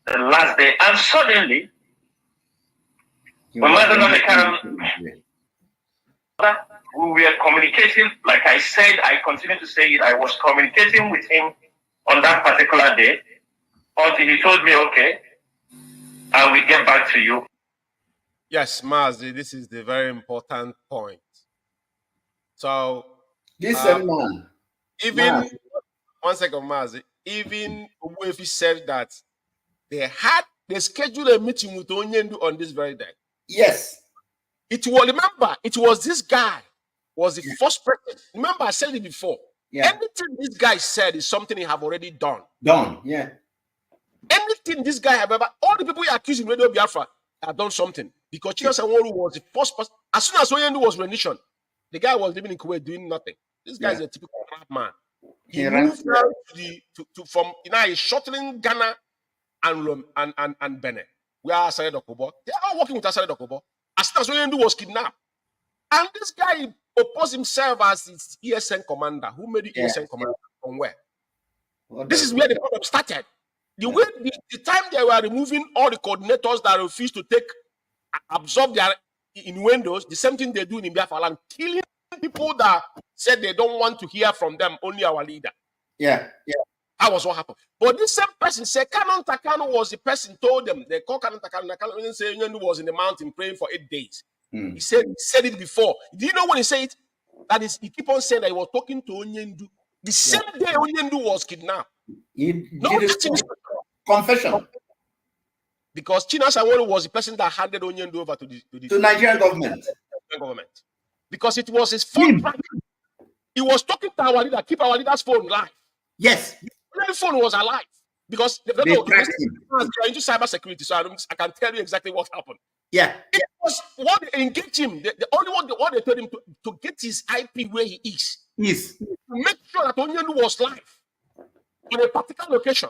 the last day. And suddenly, when Mazi Nnamdi Kanu, we were communicating, like I said, I continue to say it, I was communicating with him on that particular day until he told me, okay, I will get back to you.
Yes, Mazi, this is the very important point. So,
this man,
even, one second, Mazi, even if he said that they scheduled a meeting with Onyendu on this very day.
Yes.
It was this guy was the first person. Remember, I said it before.
Yeah.
Anything this guy said is something he have already done.
Yeah.
Anything this guy have ever, all the people he accused in Radio Biafra have done something. Because Chinos Anworu was the first person. As soon as Onyendu was rendition, the guy was living in Kuwait doing nothing. This guy is a typical hard man. He moved now from he's shuttling Ghana and Benin. We are Asare Dokubo. They are working with Asare Dokubo. As soon as Onyendu was kidnapped. And this guy proposed himself as his ESN commander. Who made the ESN commander? From where? This is where the problem started. The time they were removing all the coordinators that refused to absorb their innuendos, the same thing they do in Biafra land, killing people that said they don't want to hear from them, only our leader.
Yeah.
That was what happened. But this same person said Kanu was the person told them. They called Kanu didn't say Onyendu was in the mountain praying for 8 days. He said it before. Do you know when he said it? That is, he keep on saying that he was talking to Onyendu. The same day Onyendu was kidnapped.
Confession.
Because China Sanwo-Olu was the person that handed Onyendu over to the
Nigerian government.
Because it was his phone. He was talking to our leader, keep our leader's phone live.
Yes.
The phone was alive. Because they are into cybersecurity, so I can tell you exactly what happened.
Yeah.
It was what they engaged him. The only one what they told him to get his IP where he is.
Yes.
To make sure that Onyendu was live in a particular location.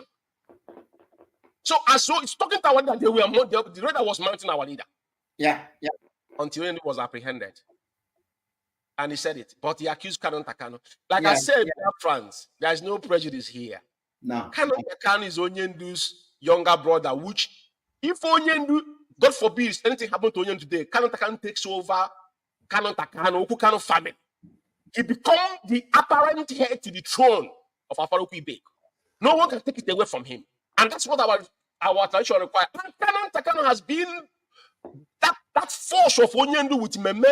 So it's talking to our leader, the radar was mounting our leader.
Yeah.
Until Onyendu was apprehended. And he said it. But he accused Kanu. Like I said, France, there is no prejudice here.
No.
Kanu is Onyendu's younger brother, which if Onyendu, God forbid, if anything happened to Onyendu today, Kanu takes over Kanu family. He becomes the apparent heir to the throne of Afaroku Ibe. No one can take it away from him. And that's what our tradition requires. And Kanu has been that force of Onyendu with Meme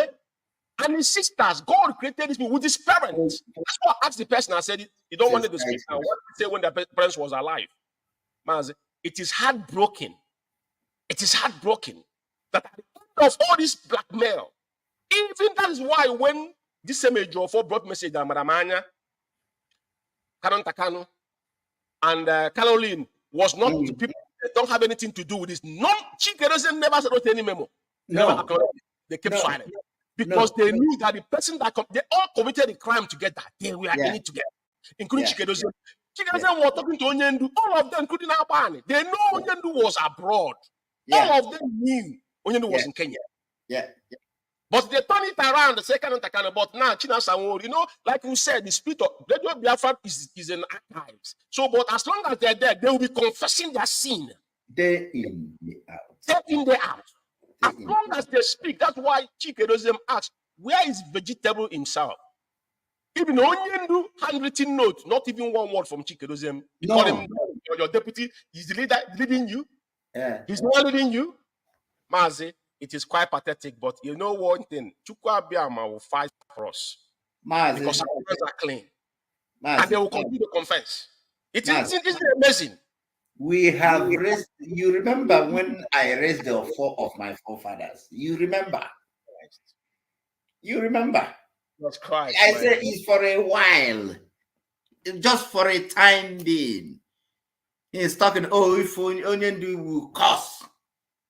and his sisters. God created this with his parents. That's what I asked the person. I said, you don't want to speak now. What did you say when the parents was alive? Mazi, it is heartbroken. It is heartbroken that at the end of all this blackmail, even that is why when this same major brought message that Madamanya, Kanu, and Caroline was not people that don't have anything to do with this. Chikedozie never wrote any memo. They kept silent. Because they knew that the person they all committed a crime together. They were in it together, including Chikedozie. Chikedozie was talking to Onyendu. All of them, including Abani, they know Onyendu was abroad. All of them knew Onyendu was in Kenya. But they turn it around the second Takano. But now, China Sanwo-Olu, like we said, the spirit of Radio Biafra is in archives. So, but as long as they're there, they will be confessing their sin.
Day in, day out.
Day in, day out. As long as they speak, that's why Chikedozie asked, where is Vegetable himself? Even Onyendu handwritten note, not even one word from Chikedozie. You call him your deputy, he's the leader leading you. He's not leading you. Mazi, it is quite pathetic, but you know one thing, Chukwuabiama will fight for us.
Mazi,
because our hands are clean.
Mazi,
and they will continue to confess. Isn't it amazing?
We have raised, you remember when I raised the four of my forefathers? You remember? You remember?
That's Christ.
I said it's for a while, just for a time being. He's talking, if Onyendu will curse,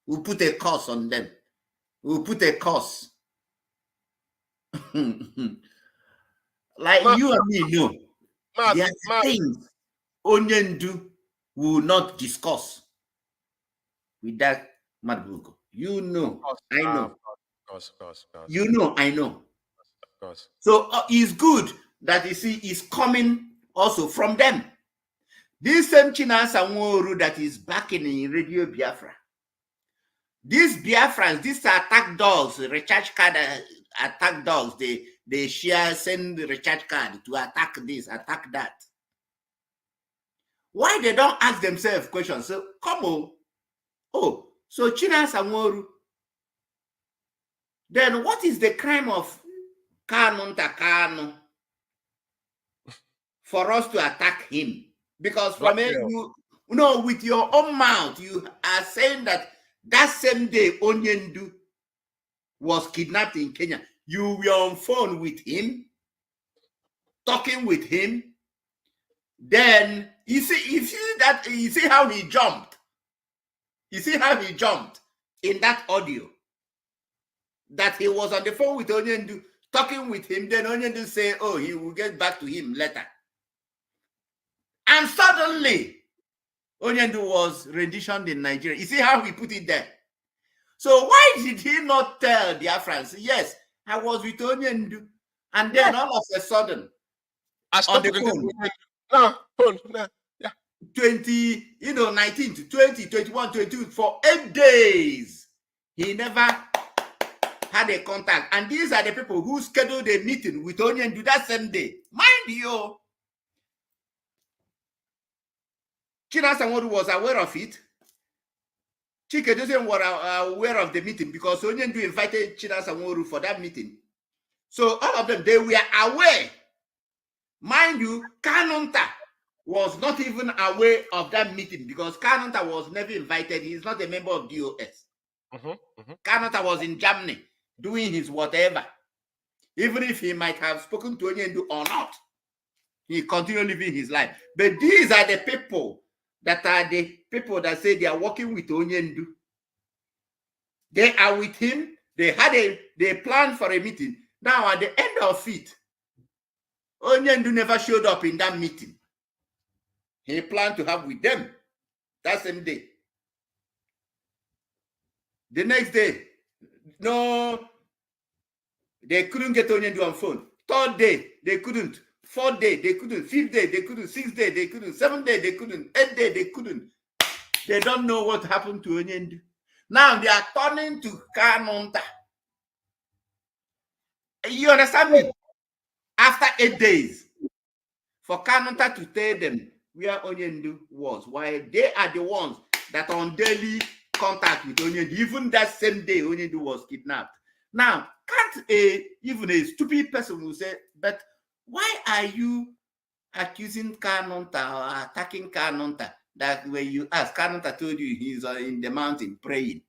we'll put a curse on them. We'll put a curse. Like you and me know. There are things Onyendu will not discuss with that Madbugo. You know, I know. You know, I know. So it's good that you see is coming also from them. This same China Sanwo-Olu that is backing in Radio Biafra. These Biafrans, these attack dogs, recharge card attack dogs, they send the recharge card to attack this, attack that. Why they don't ask themselves questions? So come on. Oh, so China Sanwo-Olu. Then what is the crime of Kanu for us to attack him? Because from with your own mouth, you are saying that same day Onyendu was kidnapped in Kenya. You were on phone with him, talking with him. Then you see how he jumped. You see how he jumped in that audio. That he was on the phone with Onyendu, talking with him. Then Onyendu say, "Oh, he will get back to him later." And suddenly, Onyendu was renditioned in Nigeria. You see how he put it there? So why did he not tell Biafrans, yes, I was with Onyendu, and then all of a sudden, on the phone, 19 to 20, 21, 22, for 8 days, he never had a contact. And these are the people who scheduled a meeting with Onyendu that same day. Mind you, China Sanwo-Olu was aware of it. Chikedozie was aware of the meeting because Onyendu invited China Sanwo-Olu for that meeting. So all of them, they were aware. Mind you, Kanunta was not even aware of that meeting because Kanunta was never invited. He is not a member of DOS. Kanunta was in Germany doing his whatever. Even if he might have spoken to Onyendu or not, he continued living his life. But these are the people that say they are working with Onyendu. They are with him. They planned for a meeting. Now at the end of it, Onyendu never showed up in that meeting. He planned to have with them that same day. The next day, no, they couldn't get Onyendu on phone. Third day, they couldn't. Fourth day, they couldn't. Fifth day, they couldn't. Sixth day, they couldn't. Seventh day, they couldn't. Eighth day, they couldn't. They don't know what happened to Onyendu. Now they are turning to Kanunta. You understand me? After 8 days, for Kanunta to tell them where Onyendu was, while they are the ones that are on daily contact with Onyendu, even that same day Onyendu was kidnapped. Now, can't even a stupid person will say, but why are you accusing Kanunta or attacking Kanunta? That when you ask, Kanunta told you he's in the mountain praying.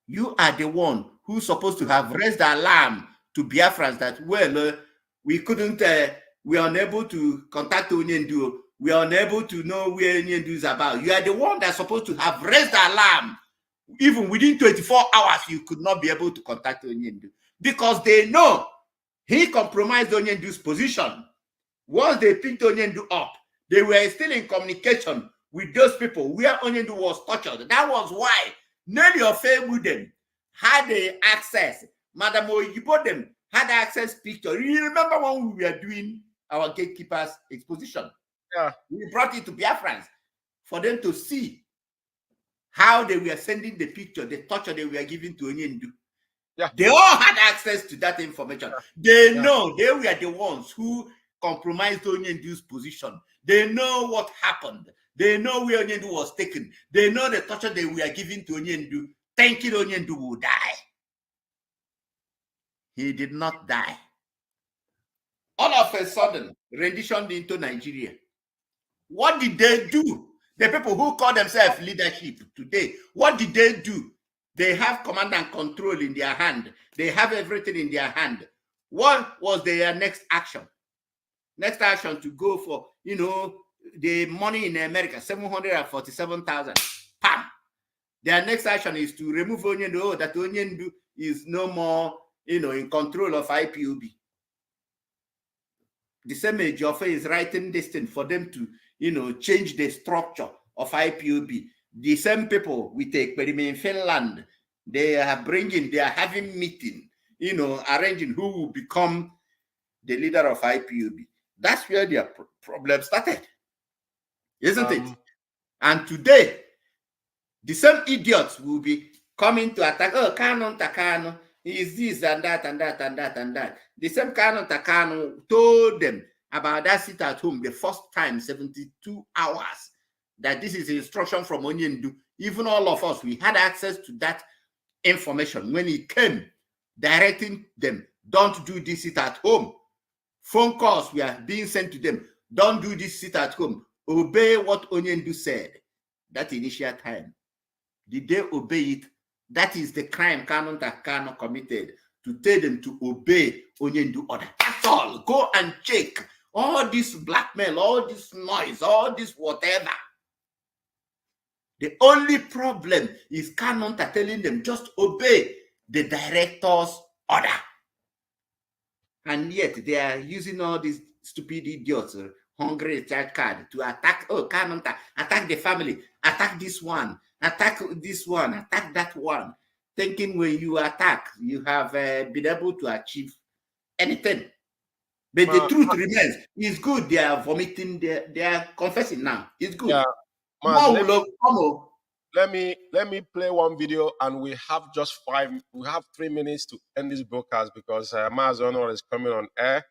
You are the one who's supposed to have raised the alarm to Biafrans that, well, we couldn't, we are unable to contact Onyendu. We are unable to know where Onyendu is about. You are the one that's supposed to have raised the alarm. Even within 24 hours, you could not be able to contact Onyendu because they know he compromised Onyendu's position. Once they picked Onyendu up, they were still in communication with those people where Onyendu was tortured. That was why Nelly of Wooden had the access. Madam Oyibodem had access picture. You remember when we were doing our gatekeepers exposition?
Yeah.
We brought it to Biafrans for them to see how they were sending the picture, the torture they were giving to Onyendu.
Yeah.
They all had access to that information. They know they were the ones who compromised Onyendu's position. They know what happened. They know where Onyendu was taken. They know the torture they were giving to Onyendu, thinking Onyendu would die. He did not die. All of a sudden, renditioned into Nigeria. What did they do? The people who call themselves leadership today, what did they do? They have command and control in their hand. They have everything in their hand. What was their next action? Next action to go for, the money in America, 747,000. Pam! Their next action is to remove Onyendu, that Onyendu is no more, in control of IPOB. The same Ejiofor is writing this thing for them to, change the structure of IPOB. The same people with the experiment in Finland, they are having meeting, arranging who will become the leader of IPOB. That's where their problem started, isn't it? And today, the same idiots will be coming to attack. Oh, Kanu is this and that and that and that and that. The same Kanu told them about that sit at home the first time, 72 hours, that this is instruction from Onyendu. Even all of us, we had access to that information when he came, directing them, don't do this sit at home. Phone calls were being sent to them, don't do this sit at home. Obey what Onyendu said that initial time. Did they obey it? That is the crime Kanu committed, to tell them to obey Onyendu order. That's all. Go and check all this blackmail, all this noise, all this whatever. The only problem is Kanu telling them just obey the director's order. And yet they are using all these stupid idiots, hungry child card, to attack. Oh, Kanu, attack the family, attack this one, attack this one, attack that one. Thinking when you attack, you have been able to achieve anything. But the truth remains, it's good. They are vomiting, they are confessing now. It's good.
Yeah. Let me play one video, and we have just 3 minutes to end this broadcast because Mazi is coming on air.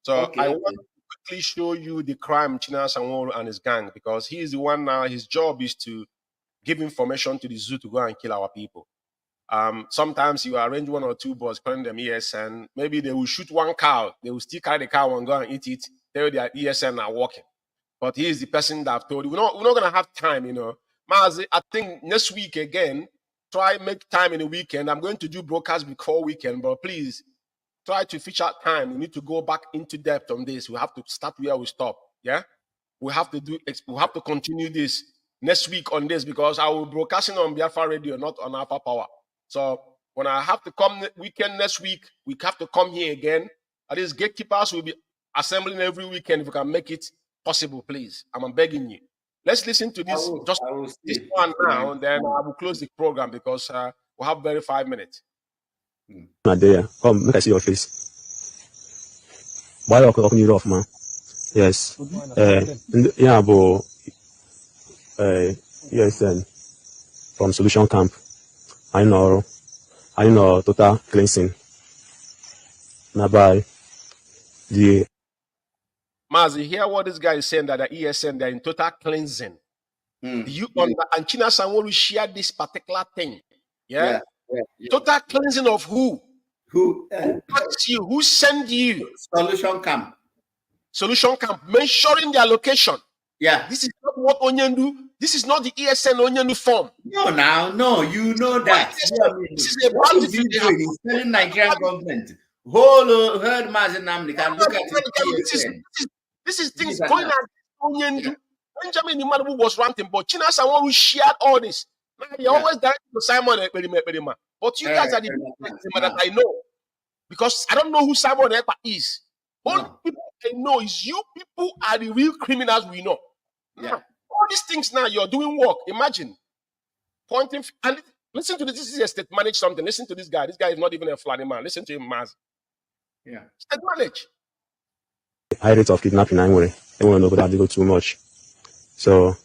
So I want to quickly show you the crime Chinasa Sanwo-Olu and his gang, because he is the one now. His job is to give information to the zoo to go and kill our people. Sometimes you arrange 1 or 2 boys, calling them ESN. Maybe they will shoot 1 cow. They will still carry the cow and go and eat it. Tell you their ESN are working. But he is the person that I've told you. We're not going to have time, you know. Mazi, I think next week again, try make time in the weekend. I'm going to do broadcast before weekend, but please try to feature time. We need to go back into depth on this. We have to start where we stop. Yeah, we have to continue this next week on this because I will be broadcasting on Biafra Radio, not on Alpha Power. So when I have to come weekend next week, we have to come here again. At least gatekeepers will be assembling every weekend if we can make it possible, please. I'm begging you. Let's listen to this this one now, and then I will close the program because we have very 5 minutes.
There, come, make I see your face. Why are you off, man? Yes. Yeah, but yes, from Solution Camp. I know total cleansing. Now by the
Mazi, hear what this guy is saying that the ESN they're in total cleansing. You and China Sanwo share this particular thing. Yeah? Total cleansing of who?
Who?
Who send you?
Solution Camp.
Solution Camp, mentioning their location.
Yeah.
This is not what Onion do. This is not the ESN Onion form.
No, you know that.
This is a bad
video. He's telling Nigerian government. Heard Mazi Nnamdi can look at it.
This is things going on. Onion do. Benjamin Imadu was ranting, but China someone who shared all this. Now he always directed to Simon Ekperima. But you guys are the people that I know. Because I don't know who Simon Ekpa is. Only people I know is you people are the real criminals we know. Now, all these things now, you're doing work. Imagine. Pointing and listen to this. This is a state manage something. Listen to this guy. This guy is not even a flanny man. Listen to him, Maz.
Yeah.
State manage.
high rate of kidnapping anyway. They want to know that they go too much. So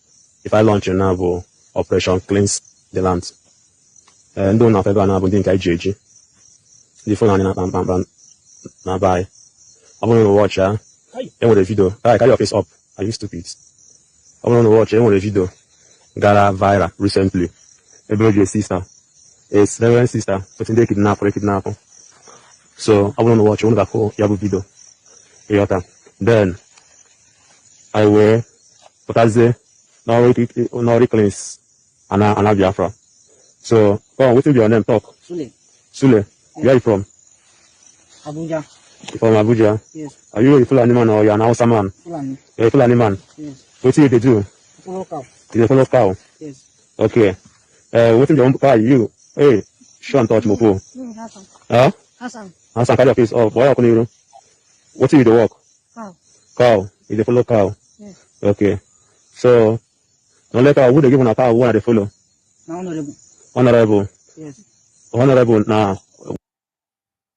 if I launch a naval operation cleanse the land, and don't have ever naval think I JG. The phone and buy. I'm going to watch then with a video. Carry your face up. Are you stupid? I'm going to watch with a video. Got viral recently. A brother sister. It's reverend sister, but they kidnap. So I'm going to watch one of the video. Then I wear but as they now cleanse and Biafra. So go on, what will be your name? Talk. Sule. Where are you from?
Abuja.
You from Abuja?
Yes.
Are you a Fulani man or you're an Hausa man?
Fulani.
You're a Fulani man?
Yes.
What do they do?
Follow cow.
You follow cow?
Yes.
Okay. What is your car? You? Hey, show and touch Mopo.
Hassan.
Huh?
Hassan,
carry your face up. Why are you? What do you do work?
Cow.
Cow. You follow cow?
Yes.
Okay. So, don't let cow. Who they give on a cow? Who are they follow?
Now honorable.
Honorable.
Yes.
Honorable now.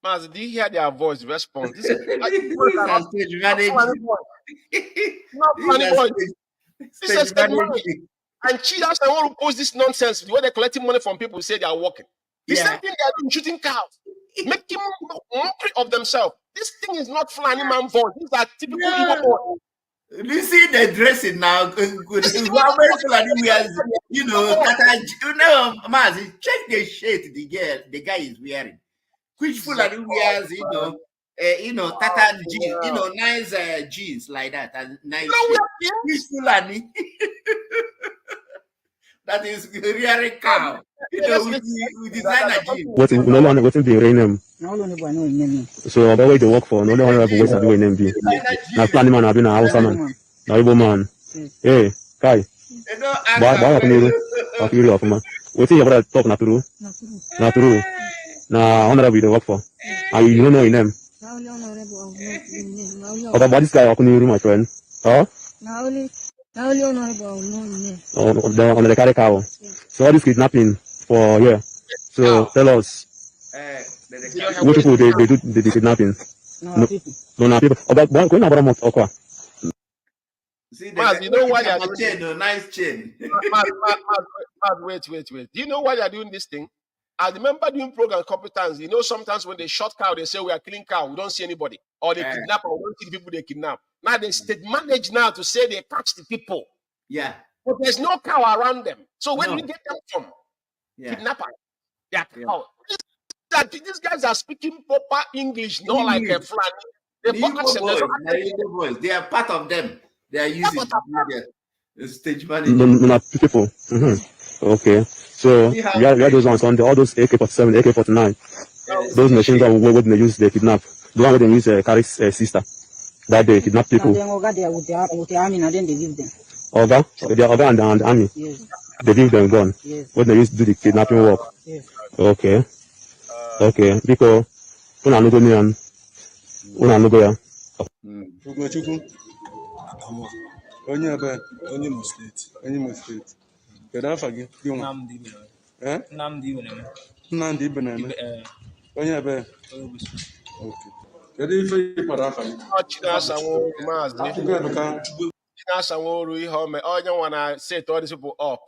Mazi, do you hear their voice response? This is not funny boy. This is and cheaters I want to post this nonsense where they're collecting money from people who say they are working. The same thing they are doing, shooting cows, making mockery of themselves. This thing is not Fulani man voice. These are typical Igbo boys.
You see the dressing now. Mazi, check the shirt the guy is wearing. Which Fulani wears, tattered jeans, nice jeans like that, and nice. Which Fulani? That is rearing cow. We design a jeans.
What's the rain name? So about where they work for, no honorable ways are doing name be. Now Fulani man have been a Hausa man. Now Igbo man. Hey, Kai. Why are you of man? What's your brother talk Naturu? Naturu. Now honorable they work for. And you don't know your name. About this guy my friend. Huh?
Now only honorable name.
On the carry cow. So all this kidnapping for here. So tell us. What people they do the kidnapping? No people. About going about month or
See,
Maz, you know why they are doing
chain, nice chain.
Maz, wait. Do you know why they are doing this thing? I remember doing program competence. Sometimes when they shot cow, they say we are killing cow, we don't see anybody. Or they kidnap or we don't see the people they kidnap. Now they state manage now to say they catch the people.
Yeah.
But there's no cow around them. So where do we get them from?
Yeah.
Kidnapper. Yeah. These guys are speaking proper English, not like a flan.
The Igbo boys, they are part of them. They are using their stage manager.
People. Okay. So we are those ones on all those AK-47, AK-49. Those machine guns when they use they kidnap. The one where they use carry sister. That they kidnap people.
Then Oga they with the army and then they leave them.
Oga, they are Oga and the army.
Yes.
They leave them gone.
Yes.
When they used to do the kidnapping work.
Yes.
Okay. Okay. Because una no go near una no go ya.
Onye ebe onye Imo State. Onye Imo State. Kedu afa gị? Nnamdi Beneme. Eh? Nnamdi Beneme. Nnamdi Beneme. Onye ebe? Okay. Kedu ife ịkpara afa gị?
Chinasa Mazi. Chinasa Nworu ihe ome. Onye nwa na set all these people up.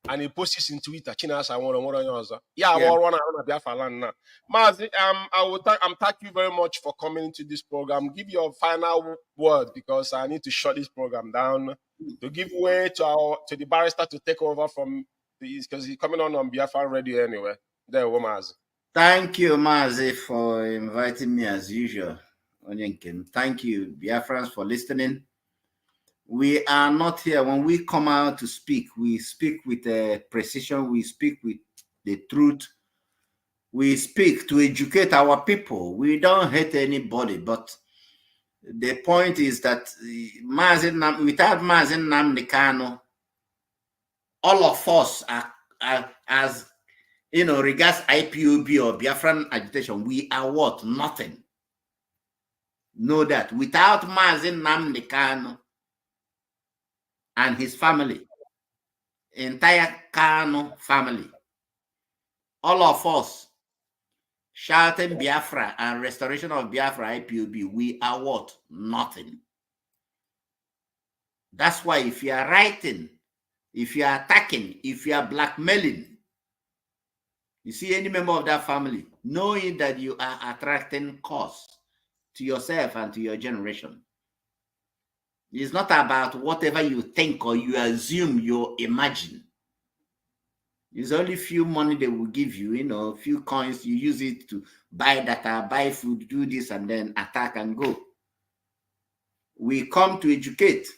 And he posts in Twitter. Chinasa Nworu nwere onye ọzọ. Yeah, one na Biafra land now. Mazi, I'm thank you very much for coming to this program. Give your final word because I need to shut this program down to give way to the barrister to take over from this because he's coming on Biafra radio anyway. There, Mazi.
Thank you, Mazi, for inviting me as usual. Thank you, Biafrans, for listening. We are not here. When we come out to speak, we speak with precision. We speak with the truth. We speak to educate our people. We don't hate anybody, but the point is that without Mazi Nnamdi Kanu, all of us are as you know, regards IPOB or Biafran agitation, we are what? Nothing. Know that. Without Mazi Nnamdi Kanu and his family, entire Kanu family, all of us shouting Biafra and restoration of Biafra IPOB, we are what? Nothing. That's why if you are writing, if you are attacking, if you are blackmailing, you see any member of that family, knowing that you are attracting costs to yourself and to your generation. It's not about whatever you think or you assume, you imagine. It's only few money they will give you, you know, few coins, you use it to buy data, buy food, do this, and then attack and go. We come to educate.